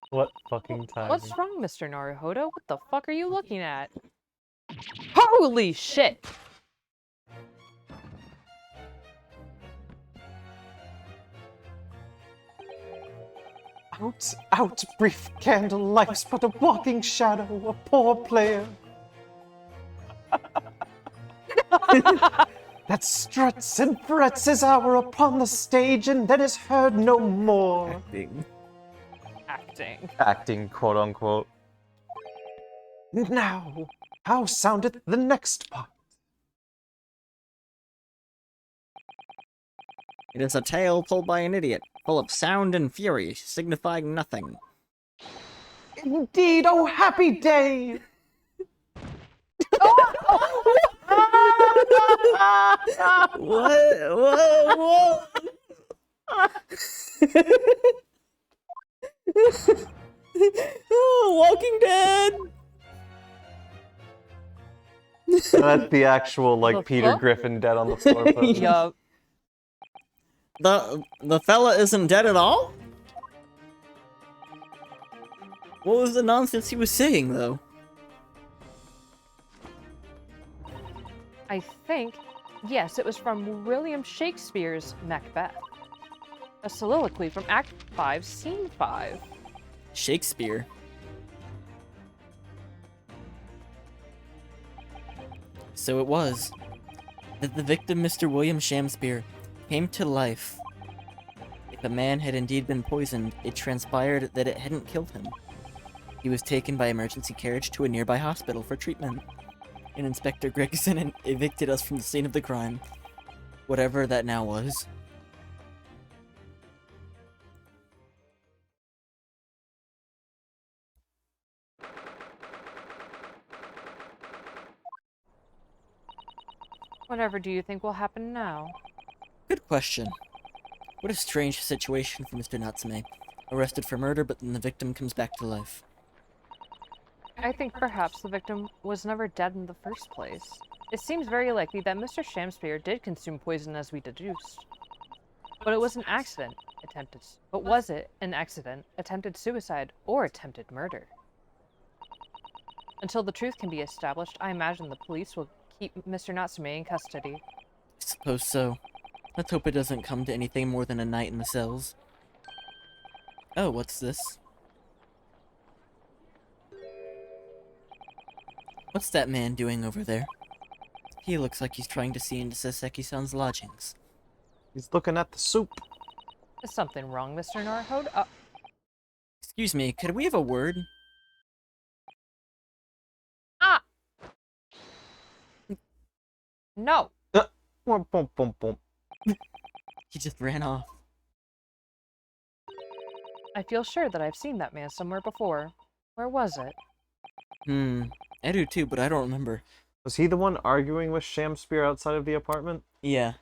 What fucking time? what's wrong, Mr. Naruhodo? What the fuck are you looking at? Holy shit! Out, brief candle, life's but a walking shadow, a poor player. That struts and frets his hour upon the stage and then is heard no more. Acting. Acting, quote unquote. Now, how soundeth the next part? It is a tale told by an idiot, full of sound and fury, signifying nothing. Indeed, oh happy day! Whoa! Oh, Walking Dead! That's the actual, like, The Peter fuck? Griffin dead on the floor pose. Yup. The fella isn't dead at all? What was the nonsense he was saying, though? I think, yes, it was from William Shakespeare's Macbeth. A soliloquy from Act 5, Scene 5. Shakespeare. So it was that the victim, Mr. William Shakespeare, came to life. If a man had indeed been poisoned, it transpired that it hadn't killed him. He was taken by emergency carriage to a nearby hospital for treatment. And Inspector Gregson evicted us from the scene of the crime. Whatever that now was. Whatever do you think will happen now? Good question. What a strange situation for Mr. Natsume. Arrested for murder, but then the victim comes back to life. I think perhaps the victim was never dead in the first place. It seems very likely that Mr. Shakespeare did consume poison as we deduced. But it was an accident, But was it an accident, attempted suicide, or attempted murder? Until the truth can be established, I imagine the police will keep Mr. Natsume in custody. I suppose so. Let's hope it doesn't come to anything more than a night in the cells. Oh, what's this? What's that man doing over there? He looks like he's trying to see into Saseki-san's lodgings. He's looking at the soup. Is something wrong, Mr. Naruhodo? Excuse me, could we have a word? Ah! No! Boom, boom, boom, boom. He just ran off. I feel sure that I've seen that man somewhere before. Where was it? I do too, but I don't remember. Was he the one arguing with Shakespeare outside of the apartment? Yeah.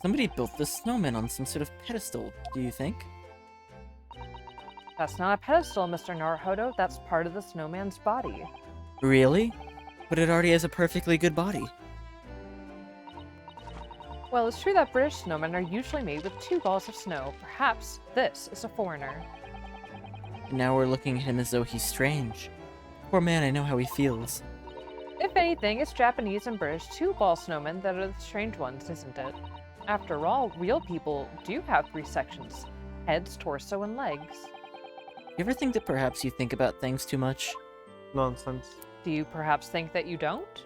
Somebody built this snowman on some sort of pedestal, do you think? That's not a pedestal, Mr. Naruhodo. That's part of the snowman's body. Really? But it already has a perfectly good body. Well, it's true that British snowmen are usually made with 2 balls of snow. Perhaps this is a foreigner. And now we're looking at him as though he's strange. Poor man, I know how he feels. If anything, it's Japanese and British 2-ball snowmen that are the strange ones, isn't it? After all, real people do have 3 sections: heads, torso, and legs. You ever think that perhaps you think about things too much? Nonsense. Do you perhaps think that you don't?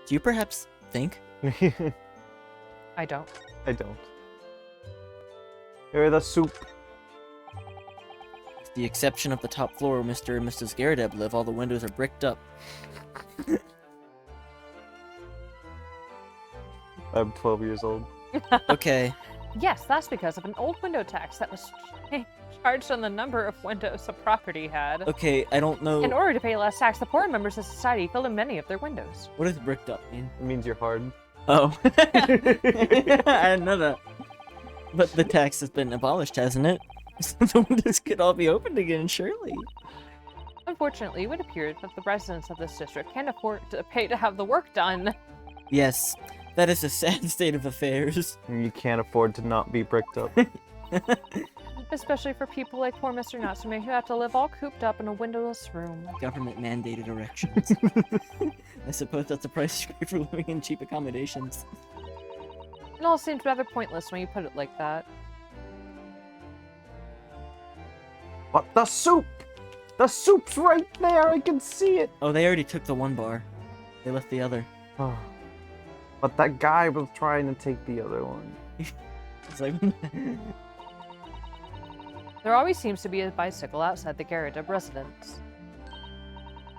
Do you perhaps think? I don't. I don't. Here, the soup. With the exception of the top floor where Mr. and Mrs. Garadeb live, all the windows are bricked up. I'm 12 years old. Okay, Yes, that's because of an old window tax that was charged on the number of windows a property had. okay, I don't know. In order to pay less tax, the poorer members of society filled in many of their windows. What does bricked up mean? It means you're hard. Oh. I didn't know that. But the tax has been abolished, hasn't it? So the windows could all be opened again, surely. Unfortunately, it would appear that the residents of this district can't afford to pay to have the work done. Yes, that is a sad state of affairs. And you can't afford to not be bricked up. Especially for people like poor Mr. Natsume who have to live all cooped up in a windowless room. Government-mandated erections. I suppose that's the price you pay for living in cheap accommodations. It all seems rather pointless when you put it like that. But the soup! The soup's right there! I can see it! Oh, they already took the one bar. They left the other. Oh. But that guy was trying to take the other one. It's like... There always seems to be a bicycle outside the Garadeb residence.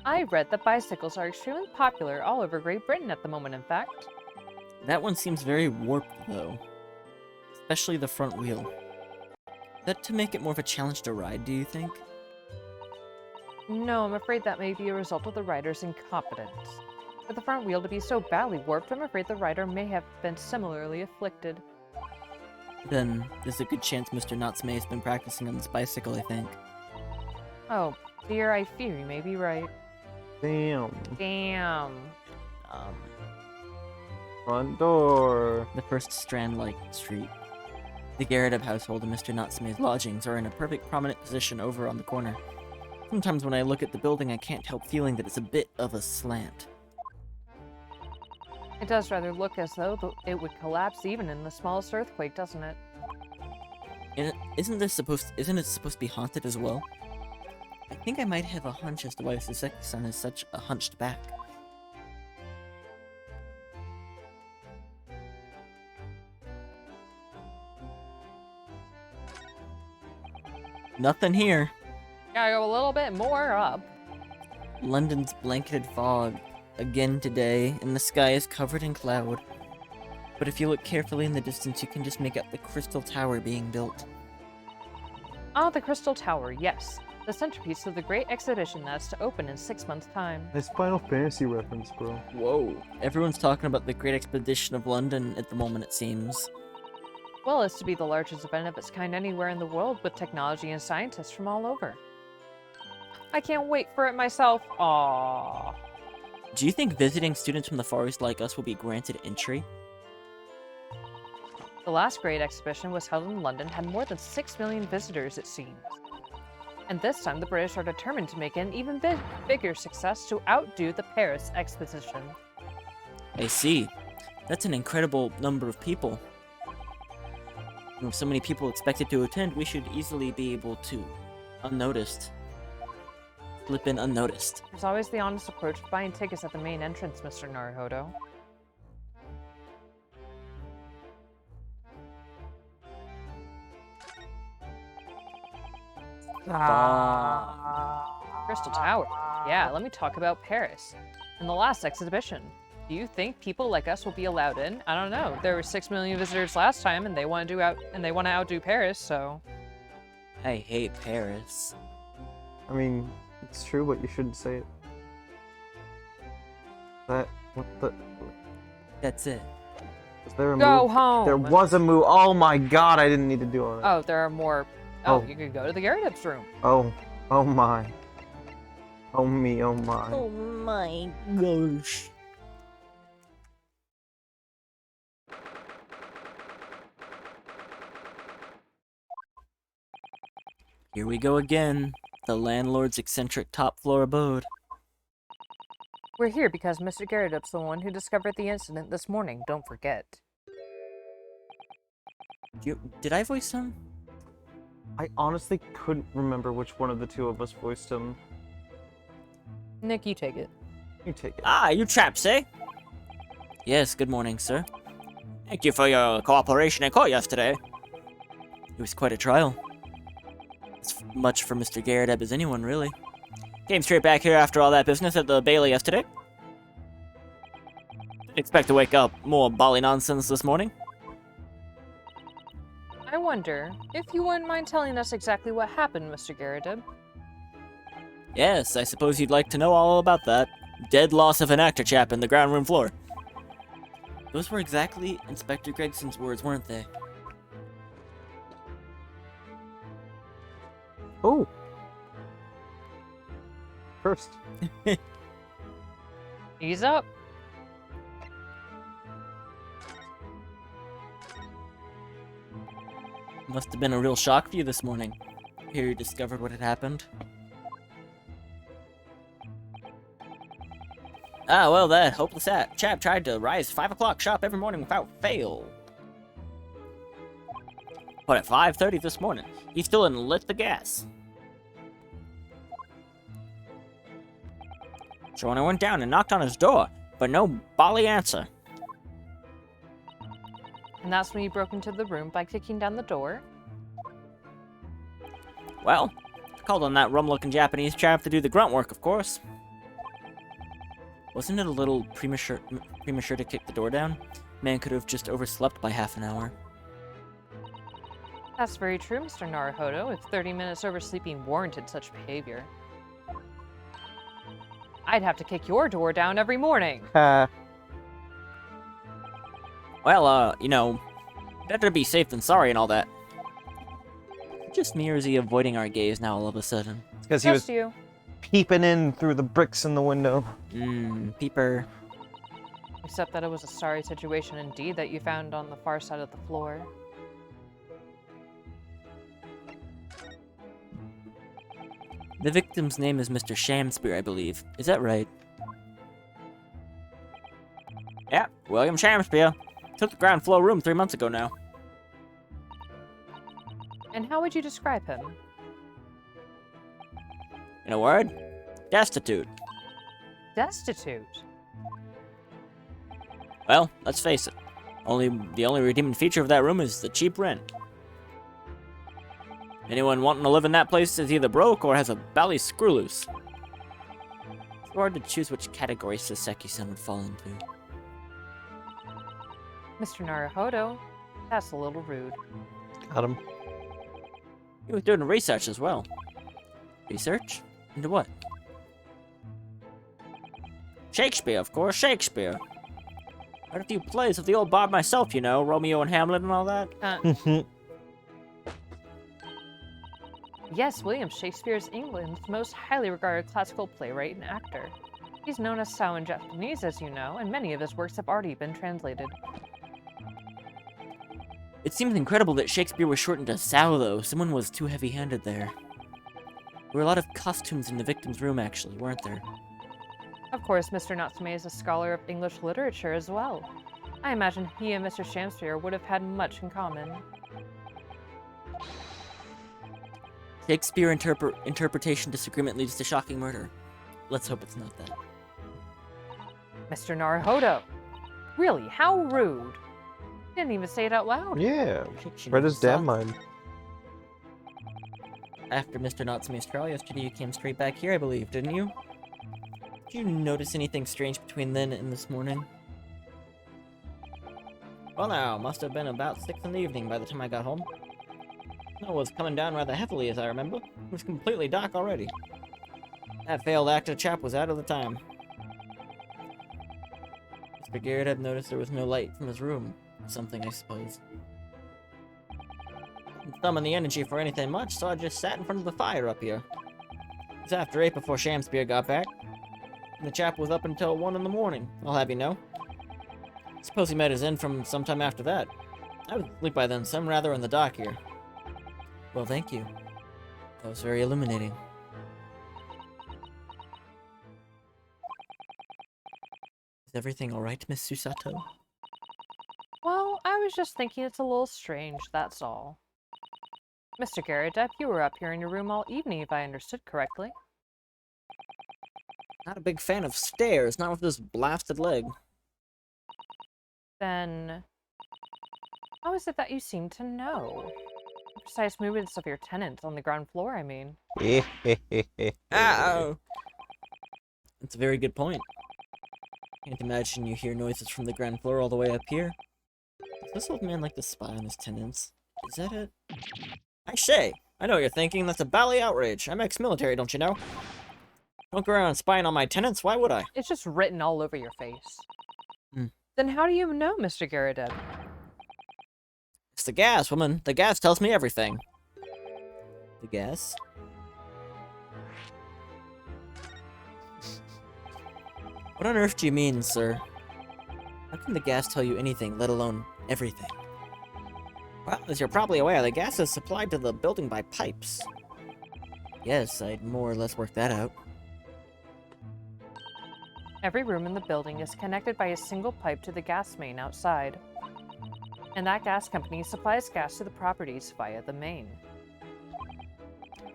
I read that bicycles are extremely popular all over Great Britain at the moment, in fact. That one seems very warped, though. Especially the front wheel. Is that to make it more of a challenge to ride, do you think? No, I'm afraid that may be a result of the rider's incompetence. For the front wheel to be so badly warped, I'm afraid the rider may have been similarly afflicted. Then there's a good chance Mr. Natsume has been practicing on this bicycle, I think. Oh, dear, I fear you may be right. Damn. Damn. Front door. The first Strand-like street. The Garadeb household and Mr. Natsume's lodgings are in a perfect prominent position over on the corner. Sometimes when I look at the building, I can't help feeling that it's a bit of a slant. It does rather look as though it would collapse even in the smallest earthquake, doesn't it? And isn't it supposed to be haunted as well? I think I might have a hunch as to why Saseki-san has such a hunched back. Nothing here. Gotta go a little bit more up. London's blanketed fog again today, and the sky is covered in cloud. But if you look carefully in the distance, you can just make out the Crystal Tower being built. Ah, the Crystal Tower, yes. The centerpiece of the great exhibition that's to open in 6 months' time. Nice Final Fantasy reference, bro. Whoa. Everyone's talking about the Great Expedition of London at the moment, it seems. Well, it's to be the largest event of its kind anywhere in the world with technology and scientists from all over. I can't wait for it myself. Aww. Do you think visiting students from the Far East like us will be granted entry? The last great exhibition was held in London, had more than 6 million visitors, it seems. And this time the British are determined to make it an even bigger success to outdo the Paris exposition. I see. That's an incredible number of people. And with so many people expected to attend, we should easily be able to, unnoticed, slip in unnoticed. There's always the honest approach of buying tickets at the main entrance, Mr. Naruhodo. Crystal Tower. Yeah, let me talk about Paris. In the last exhibition, do you think people like us will be allowed in? I don't know. There were 6 million visitors last time, and they want to outdo Paris. So I hate Paris. I mean, it's true, but you shouldn't say it. What the... That's it. Is there a Go move? home! There was a move. Oh my god, I didn't need to do all that. Oh, there are more. Oh, Oh. you could go to the Gyarados room. Oh. Oh my. Oh me, oh my. Oh my gosh. Here we go again. The landlord's eccentric top floor abode. We're here because Mr. Gyarados is the one who discovered the incident this morning. Don't forget. Did I voice him? I honestly couldn't remember which one of the two of us voiced him. Nick, you take it. You take it. Ah, you chaps, eh? Yes, good morning, sir. Thank you for your cooperation in court yesterday. It was quite a trial. As much for Mr. Gyarados as anyone, really. Came straight back here after all that business at the Bailey yesterday. Didn't expect to wake up more bally nonsense this morning. I wonder if you wouldn't mind telling us exactly what happened, Mr. Gyarados. Yes, I suppose you'd like to know all about that. Dead loss of an actor chap in the ground room floor. Those were exactly Inspector Gregson's words, weren't they? Oh. First. Ease up. Must have been a real shock for you this morning. Here you discovered what had happened. Ah, well, that hopeless chap tried to rise 5 o'clock sharp every morning without fail. But at 5:30 this morning, he still hadn't lit the gas. So when I went down and knocked on his door, but no bally answer. And that's when you broke into the room by kicking down the door. Well, I called on that rum-looking Japanese chap to do the grunt work, of course. Wasn't it a little premature to kick the door down? Man could have just overslept by half an hour. That's very true, Mr. Naruhodo, if 30 minutes oversleeping warranted such behavior. I'd have to kick your door down every morning. Well, you know, better to be safe than sorry and all that. Just me, or is he avoiding our gaze now all of a sudden? It's because he was Just you. peeping in through the bricks in the window. Peeper. Except that it was a sorry situation indeed that you found on the far side of the floor. The victim's name is Mr. Shamspear, I believe. Is that right? Yeah, William Shamspear. Took the ground floor room 3 months ago now. And how would you describe him? In a word, destitute. Destitute. Well, let's face it. The only redeeming feature of that room is the cheap rent. Anyone wanting to live in that place is either broke or has a bally screw loose. It's hard to choose which category Saseki-san would fall into. Mr. Naruhodo, that's a little rude. Got him. He was doing research as well. Research? Into what? Shakespeare, of course, Shakespeare. Read a few plays of the old Bob myself, you know, Romeo and Hamlet and all that. Yes, William Shakespeare is England's most highly regarded classical playwright and actor. He's known as Sao in Japanese, as you know, and many of his works have already been translated. It seems incredible that Shakespeare was shortened to Sao, though. Someone was too heavy-handed there. There were a lot of costumes in the victim's room, actually, weren't there? Of course, Mr. Natsume is a scholar of English literature as well. I imagine he and Mr. Shamspear would have had much in common. Shakespeare interpretation disagreement leads to shocking murder. Let's hope it's not that. Mr. Naruhodo! Really, how rude! He didn't even say it out loud. Yeah. She Read his saw- damn mind. After Mr. Natsume's trial yesterday, you came straight back here, I believe, didn't you? Did you notice anything strange between then and this morning? Well now, must have been about 6 in the evening by the time I got home. Snow was coming down rather heavily, as I remember. It was completely dark already. That failed actor chap was out of the time. Mr. Garrett had noticed there was no light from his room. something, I suppose. Couldn't summon the energy for anything much, so I just sat in front of the fire up here. It was after 8 before Shamspear got back, and the chap was up until 1 in the morning, I'll have you know. Suppose he met his end from sometime after that. I was asleep by then, so I'm rather in the dark here. Well, thank you. That was very illuminating. Is everything alright, Miss Susato? Well, I was just thinking it's a little strange, that's all. Mr. Garrideb, you were up here in your room all evening, if I understood correctly. Not a big fan of stairs, not with this blasted leg. Then, how is it that you seem to know? The precise movements of your tenant on the ground floor, I mean. Ow! That's a very good point. Can't imagine you hear noises from the ground floor all the way up here. Does this old man like to spy on his tenants? Is that it? I say, I know what you're thinking. That's a bally outrage. I'm ex-military, don't you know? Don't go around spying on my tenants. Why would I? It's just written all over your face. Hmm. Then how do you know, Mr. Garrideb? It's the gas, woman. The gas tells me everything. The gas? What on earth do you mean, sir? How can the gas tell you anything, let alone everything? Well, as you're probably aware, the gas is supplied to the building by pipes. Yes, I'd more or less worked that out. Every room in the building is connected by a single pipe to the gas main outside. And that gas company supplies gas to the properties via the main.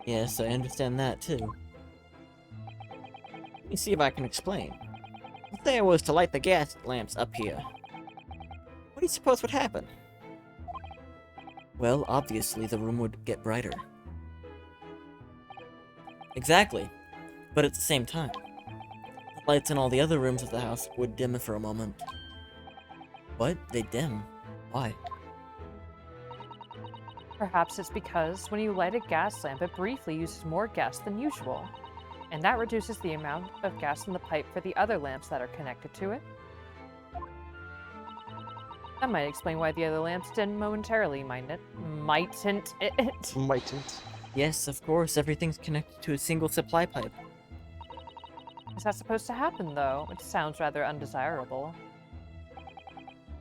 Yes, I understand that too. Let me see if I can explain. If there was to light the gas lamps up here, what do you suppose would happen? Well, obviously the room would get brighter. Exactly. But at the same time, the lights in all the other rooms of the house would dim for a moment. What? They dim? Why? Perhaps it's because when you light a gas lamp, it briefly uses more gas than usual. And that reduces the amount of gas in the pipe for the other lamps that are connected to it. That might explain why the other lamps dim momentarily, mightn't it? Mightn't. Yes, of course, everything's connected to a single supply pipe. Is that supposed to happen, though? It sounds rather undesirable.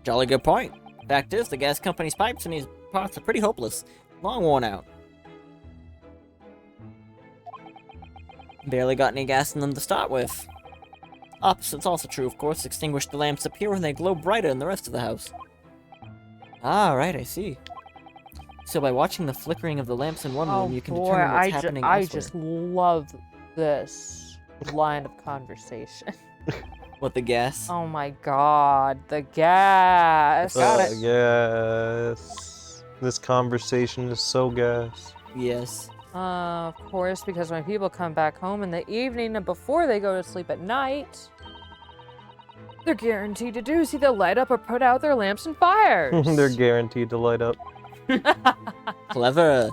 Jolly good point. Fact is, the gas company's pipes in these parts are pretty hopeless. Long worn out. Barely got any gas in them to start with. Opposite's also true, of course. Extinguish the lamps up here and they glow brighter in the rest of the house. Ah, right, I see. So by watching the flickering of the lamps in one room, you can determine what's happening elsewhere. I just love this line of conversation. What, the gas? Oh my god, the gas! Yes. This conversation is so gas. Yes. Of course, because when people come back home in the evening and before they go to sleep at night, they're guaranteed to do is either light up or put out their lamps and fires. They're guaranteed to light up. Clever.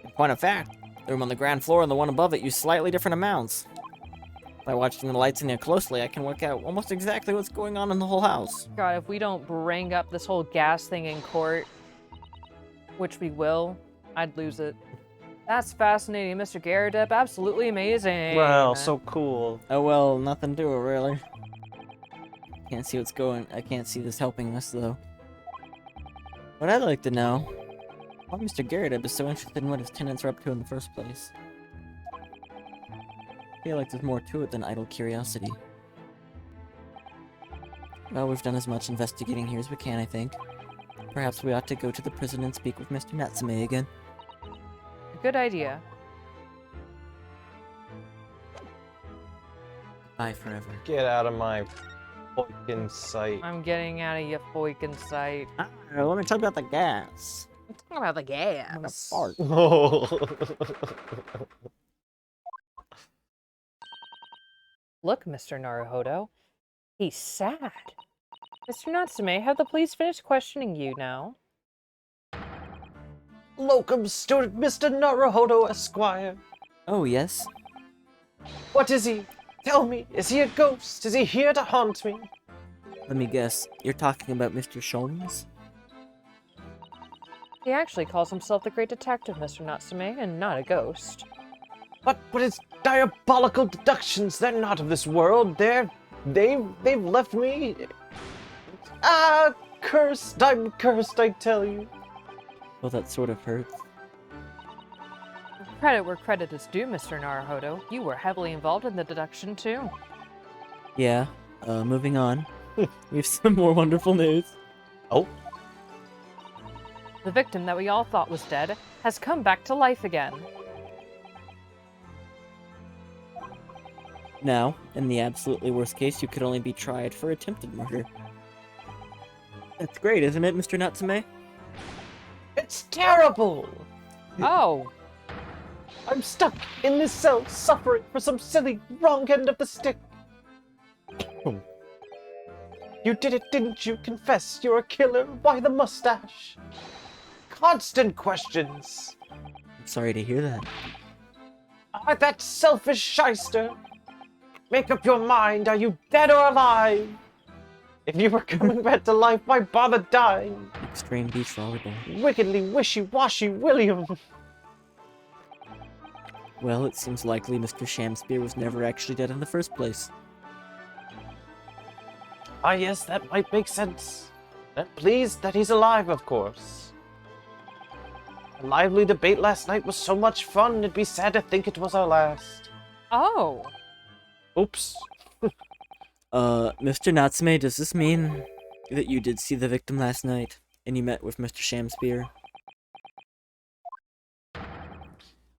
In point of fact, the room on the ground floor and the one above it use slightly different amounts. By watching the lights in here closely, I can work out almost exactly what's going on in the whole house. God, if we don't bring up this whole gas thing in court, which we will, I'd lose it. That's fascinating, Mr. Garrideb. Absolutely amazing. Wow, so cool. Oh well, nothing to it, really. Can't see what's going. I can't see this helping us, though. What I'd like to know, why Mr. Garrideb is so interested in what his tenants are up to in the first place. I feel like there's more to it than idle curiosity. Well, we've done as much investigating here as we can, I think. Perhaps we ought to go to the prison and speak with Mr. Natsume again. Good idea. Bye forever. Get out of my fucking sight. I'm getting out of your fucking sight. Let me tell you about the gas. Let's talk about the gas. I'm gonna fart. Look, Mr. Naruhodo. He's sad. Mr. Natsume, have the police finished questioning you now? Locum student Mr. Naruhodo Esquire. Oh, yes? What is he? Tell me, is he a ghost? Is he here to haunt me? Let me guess, you're talking about Mr. Sholmes? He actually calls himself the Great Detective, Mr. Natsume, and not a ghost. But it's diabolical deductions. They're not of this world. They've left me. Cursed. I'm cursed, I tell you. Well, that sort of hurts. Credit where credit is due, Mr. Naruhodo. You were heavily involved in the deduction, too. Yeah, moving on. We have some more wonderful news. Oh. The victim that we all thought was dead has come back to life again. Now, in the absolutely worst case, you could only be tried for attempted murder. That's great, isn't it, Mr. Natsume? It's terrible. Oh, I'm stuck in this cell, suffering for some silly wrong end of the stick. You did it, didn't you? Confess you're a killer. Why the mustache? Constant questions. I'm sorry to hear that. That selfish shyster. Make up your mind. Are you dead or alive? If you were coming back to life, why bother dying? Extreme beach volleyball. Wickedly wishy-washy William. Well, it seems likely Mr. Shamspear was never actually dead in the first place. Ah, yes, that might make sense. And pleased that he's alive, of course. A lively debate last night was so much fun, it'd be sad to think it was our last. oh. Oops. Mr. Natsume, does this mean that you did see the victim last night, and you met with Mr. Shamspear?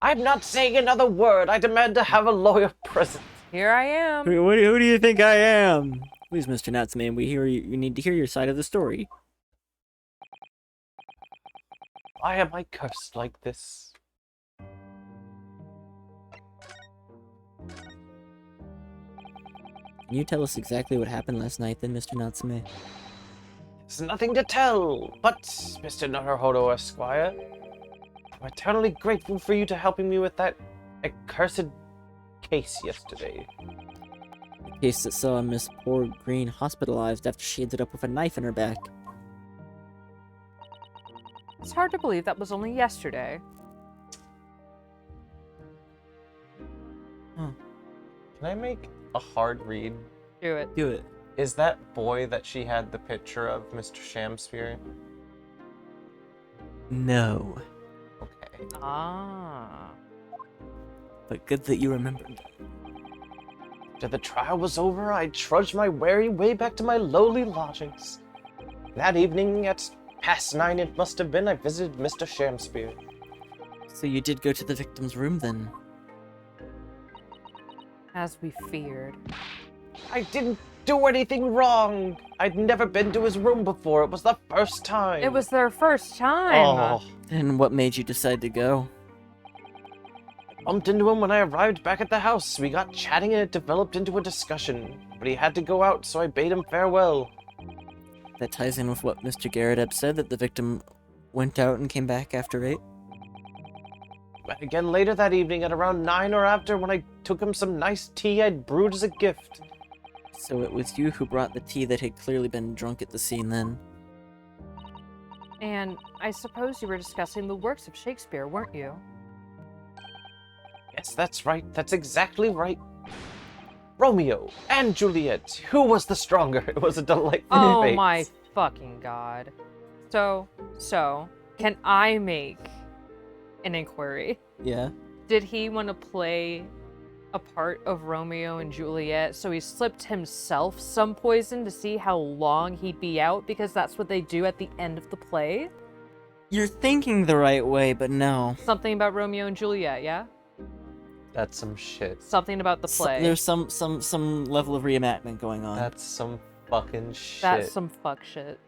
I'm not saying another word. I demand to have a lawyer present. Here I am. Who do you think I am? Please, Mr. Natsume, you need to hear your side of the story. Why am I cursed like this? Can you tell us exactly what happened last night then, Mr. Natsume? There's nothing to tell, but, Mr. Naruhodo Esquire, I'm eternally grateful for you to helping me with that accursed case yesterday. The case that saw Miss Poor Green hospitalized after she ended up with a knife in her back. It's hard to believe that was only yesterday. Huh. Can I make a hard read? Do it. Do it. Is that boy that she had the picture of Mr. Shamspear? No. Okay. Ah. But good that you remembered. After the trial was over, I trudged my weary way back to my lowly lodgings. That evening, at past 9 it must have been, I visited Mr. Shamspear. So you did go to the victim's room then? As we feared. I didn't do anything wrong. I'd never been to his room before. It was the first time. It was their first time. Oh. And what made you decide to go? Bumped into him when I arrived back at the house. We got chatting and it developed into a discussion. But he had to go out, so I bade him farewell. That ties in with what Mr. Garrett said, that the victim went out and came back after 8? Met again later that evening at around 9 or after when I took him some nice tea I'd brewed as a gift. So it was you who brought the tea that had clearly been drunk at the scene then? And I suppose you were discussing the works of Shakespeare, weren't you? Yes, that's right. That's exactly right. Romeo and Juliet. Who was the stronger? It was a delightful Oh debate. my fucking god. So, can I make an inquiry? Yeah. Did he want to play a part of Romeo and Juliet, so he slipped himself some poison to see how long he'd be out, because that's what they do at the end of the play? You're thinking the right way, but no. Something about Romeo and Juliet, yeah? That's some shit. Something about the play. There's some level of reenactment going on. That's some fucking shit. That's some fuck shit.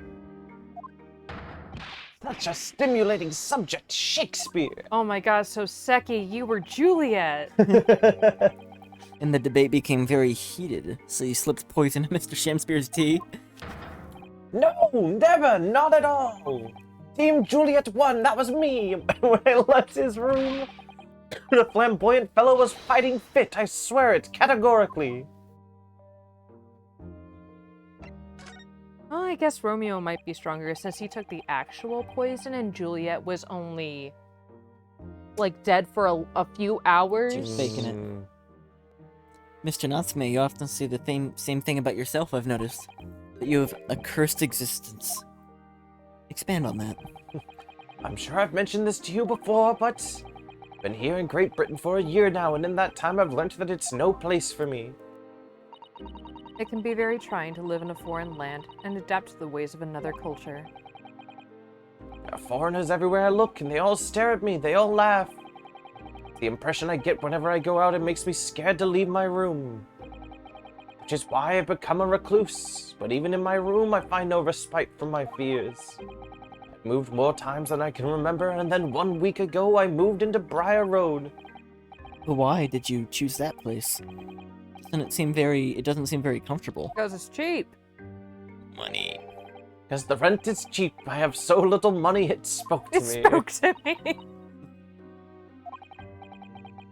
Such a stimulating subject, Shakespeare. Oh my god, so Seki, you were Juliet! And the debate became very heated, so you slipped poison in Mr. Shamspear's tea? No, never, not at all. Team Juliet won, that was me. When I left his room, the flamboyant fellow was fighting fit, I swear it, categorically. Well, I guess Romeo might be stronger since he took the actual poison and Juliet was only, like, dead for a few hours. She's faking it. Mr. Natsume, you often say the same thing about yourself, I've noticed. That you have a cursed existence. Expand on that. I'm sure I've mentioned this to you before, but I've been here in Great Britain for a year now, and in that time I've learned that it's no place for me. It can be very trying to live in a foreign land and adapt to the ways of another culture. There are foreigners everywhere I look, and they all stare at me, they all laugh. The impression I get whenever I go out, it makes me scared to leave my room. Which is why I've become a recluse, but even in my room I find no respite from my fears. I've moved more times than I can remember, and then 1 week ago I moved into Briar Road. But why did you choose that place? It doesn't seem very comfortable. Because it's cheap. Money. Because the rent is cheap, I have so little money it spoke to It me. spoke to me.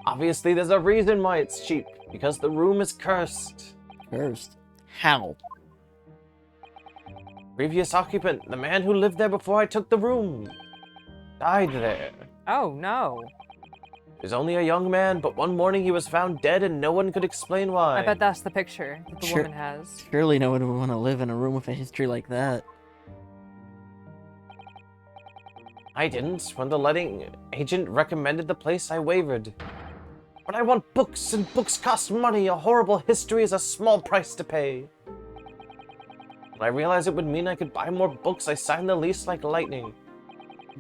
Obviously there's a reason why it's cheap, because the room is cursed. Cursed? How? Previous occupant, the man who lived there before I took the room, died there. Oh, no. He was only a young man, but one morning he was found dead and no one could explain why. I bet that's the picture that the Sure. woman has. Surely no one would want to live in a room with a history like that. I didn't. When the letting agent recommended the place, I wavered. But I want books, and books cost money. A horrible history is a small price to pay. When I realized it would mean I could buy more books, I signed the lease like lightning.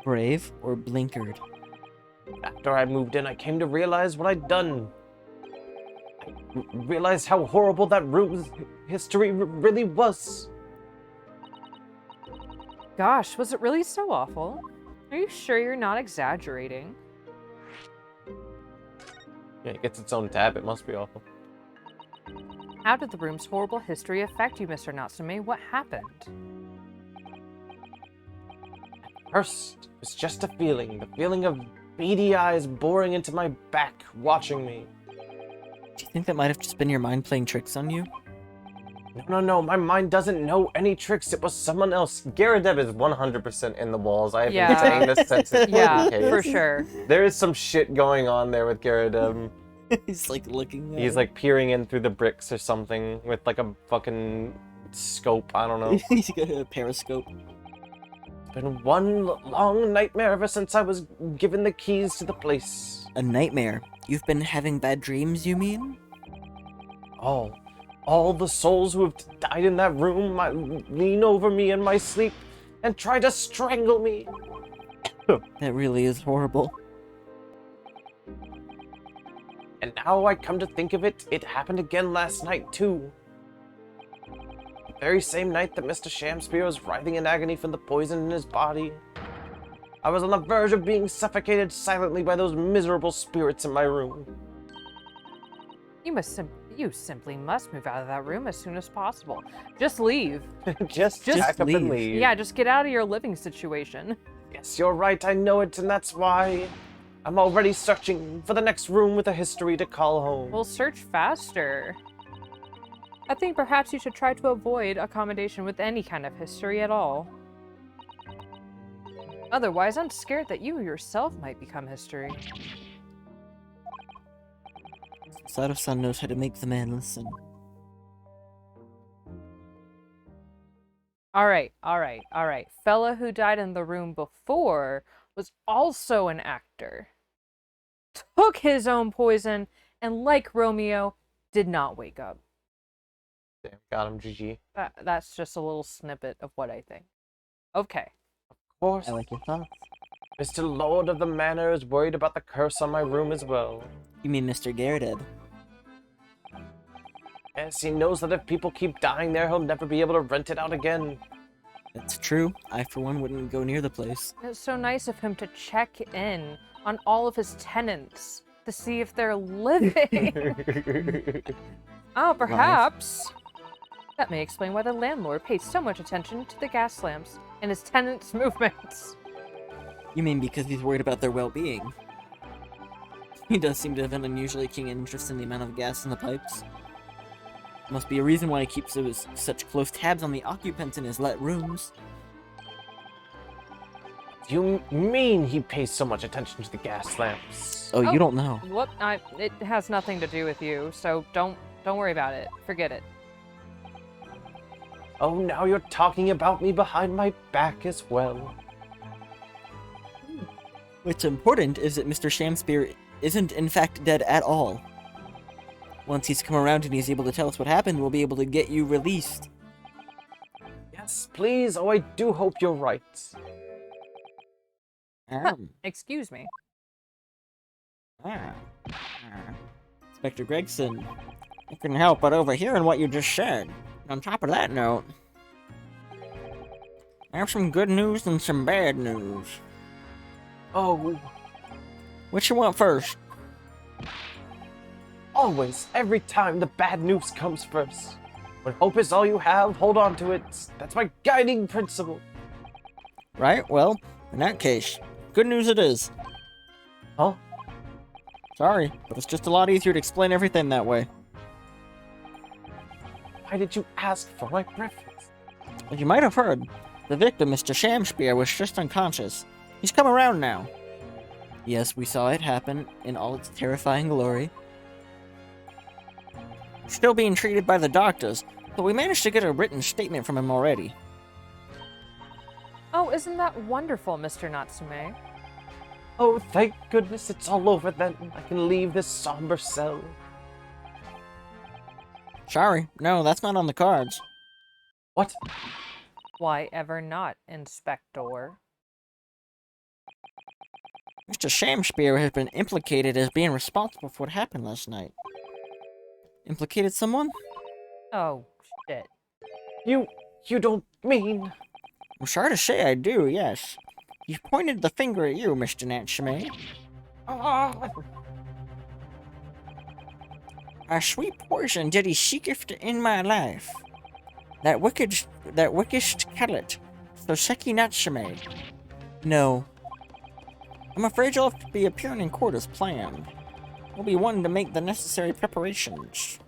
Brave or blinkered? After I moved in, I came to realize what I'd done. I realized how horrible that room's history really was. Gosh, was it really so awful? Are you sure you're not exaggerating? Yeah, it gets its own tab. It must be awful. How did the room's horrible history affect you, Mr. Natsume? What happened? First, it was just a feeling. The feeling of beady eyes boring into my back, watching me. Do you think that might have just been your mind playing tricks on you? No, my mind doesn't know any tricks. It was someone else. Gyaradev is 100% in the walls. I have been saying this since it's Yeah, case. for sure. There is some shit going on there with Gyaradev. He's like looking at He's like peering in through the bricks or something with like a fucking scope. I don't know. He's got a periscope. It's been one long nightmare ever since I was given the keys to the place. A nightmare? You've been having bad dreams, you mean? All the souls who have died in that room might lean over me in my sleep and try to strangle me. That really is horrible. And now I come to think of it, it happened again last night too. The very same night that Mr. Shamspear was writhing in agony from the poison in his body. I was on the verge of being suffocated silently by those miserable spirits in my room. You simply must move out of that room as soon as possible. Just leave. just pack up and leave. leave. Yeah, just get out of your living situation. Yes, you're right, I know it, and that's why I'm already searching for the next room with a history to call home. We'll search faster. I think perhaps you should try to avoid accommodation with any kind of history at all. Otherwise, I'm scared that you yourself might become history. Sato-san knows how to make the man listen. Alright. Fella who died in the room before was also an actor. Took his own poison, and like Romeo, did not wake up. Damn, got him, GG. That's just a little snippet of what I think. Okay. Of course, I like your thoughts. Mr. Lord of the Manor is worried about the curse on my room as well. You mean Mr. Gyaradev? Yes, he knows that if people keep dying there, he'll never be able to rent it out again. That's true. I, for one, wouldn't go near the place. It's so nice of him to check in on all of his tenants to see if they're living. Oh, perhaps. That may explain why the landlord pays so much attention to the gas lamps and his tenants' movements. You mean because he's worried about their well-being? He does seem to have an unusually keen interest in the amount of gas in the pipes. Must be a reason why he keeps such close tabs on the occupants in his let rooms. You mean he pays so much attention to the gas lamps? Oh, Oh. you don't know. Whoop, it has nothing to do with you, so don't worry about it. Forget it. Oh, now you're talking about me behind my back as well. What's important is that Mr. Shamspear isn't in fact dead at all. Once he's come around and he's able to tell us what happened, we'll be able to get you released. Yes, please. Oh, I do hope you're right. Excuse me. Inspector Gregson, I couldn't help but overhearing what you just said. On top of that note, I have some good news and some bad news. Oh, Which you want first? always, every time the bad news comes first. When hope is all you have, hold on to it. That's my guiding principle. Right, well, in that case, good news it is. Huh? Sorry, but it's just a lot easier to explain everything that way. Why did you ask for my preference? As you might have heard, the victim, Mr. Shamspear, was just unconscious. He's come around now. Yes, we saw it happen in all its terrifying glory. Still being treated by the doctors, but we managed to get a written statement from him already. Oh, isn't that wonderful, Mr. Natsume? Oh, thank goodness it's all over then. I can leave this somber cell. Sorry, no, that's not on the cards. What? Why ever not, Inspector? Mr. Shamspear has been implicated as being responsible for what happened last night. Implicated someone? Oh, shit. You don't mean... I'm sorry to say I do, yes. He pointed the finger at you, Mr. Natsume. Ah! A sweet poison did he seeketh in my life. That wickish callet, Soseki Natsume. No. I'm afraid you'll have to be appearing in court as planned. We'll be wanting to make the necessary preparations.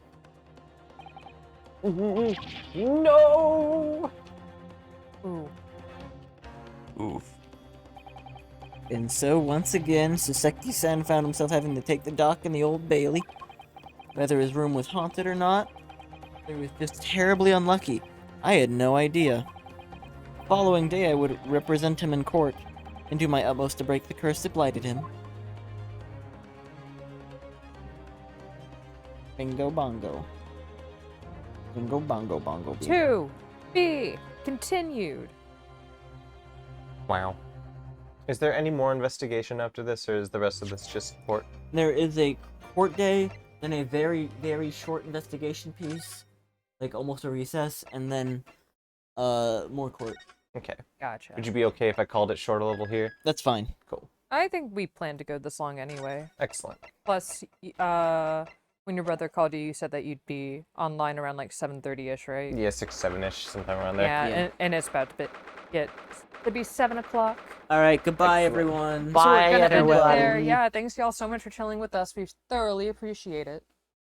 No! Ooh. Oof. And so, once again, Soseki-san found himself having to take the dock in the Old Bailey. Whether his room was haunted or not, he was just terribly unlucky. I had no idea. The following day, I would represent him in court and do my utmost to break the curse that blighted him. Bingo bongo. Bingo bongo bongo. Bingo. To be continued. Wow. Is there any more investigation after this, or is the rest of this just court? There is a court day, then a very, very short investigation piece, like almost a recess, and then more court. Okay. Gotcha. Would you be okay if I called it short a little here? That's fine. Cool. I think we planned to go this long anyway. Excellent. Plus, when your brother called you, you said that you'd be online around like 7:30ish, right? Yeah, 6, 7-ish, sometime around there. Yeah, Yeah. and it's about to get to be 7 o'clock. All right, goodbye, Excellent. everyone. So we're gonna end it everybody. there. Yeah, thanks y'all so much for chilling with us. We thoroughly appreciate it.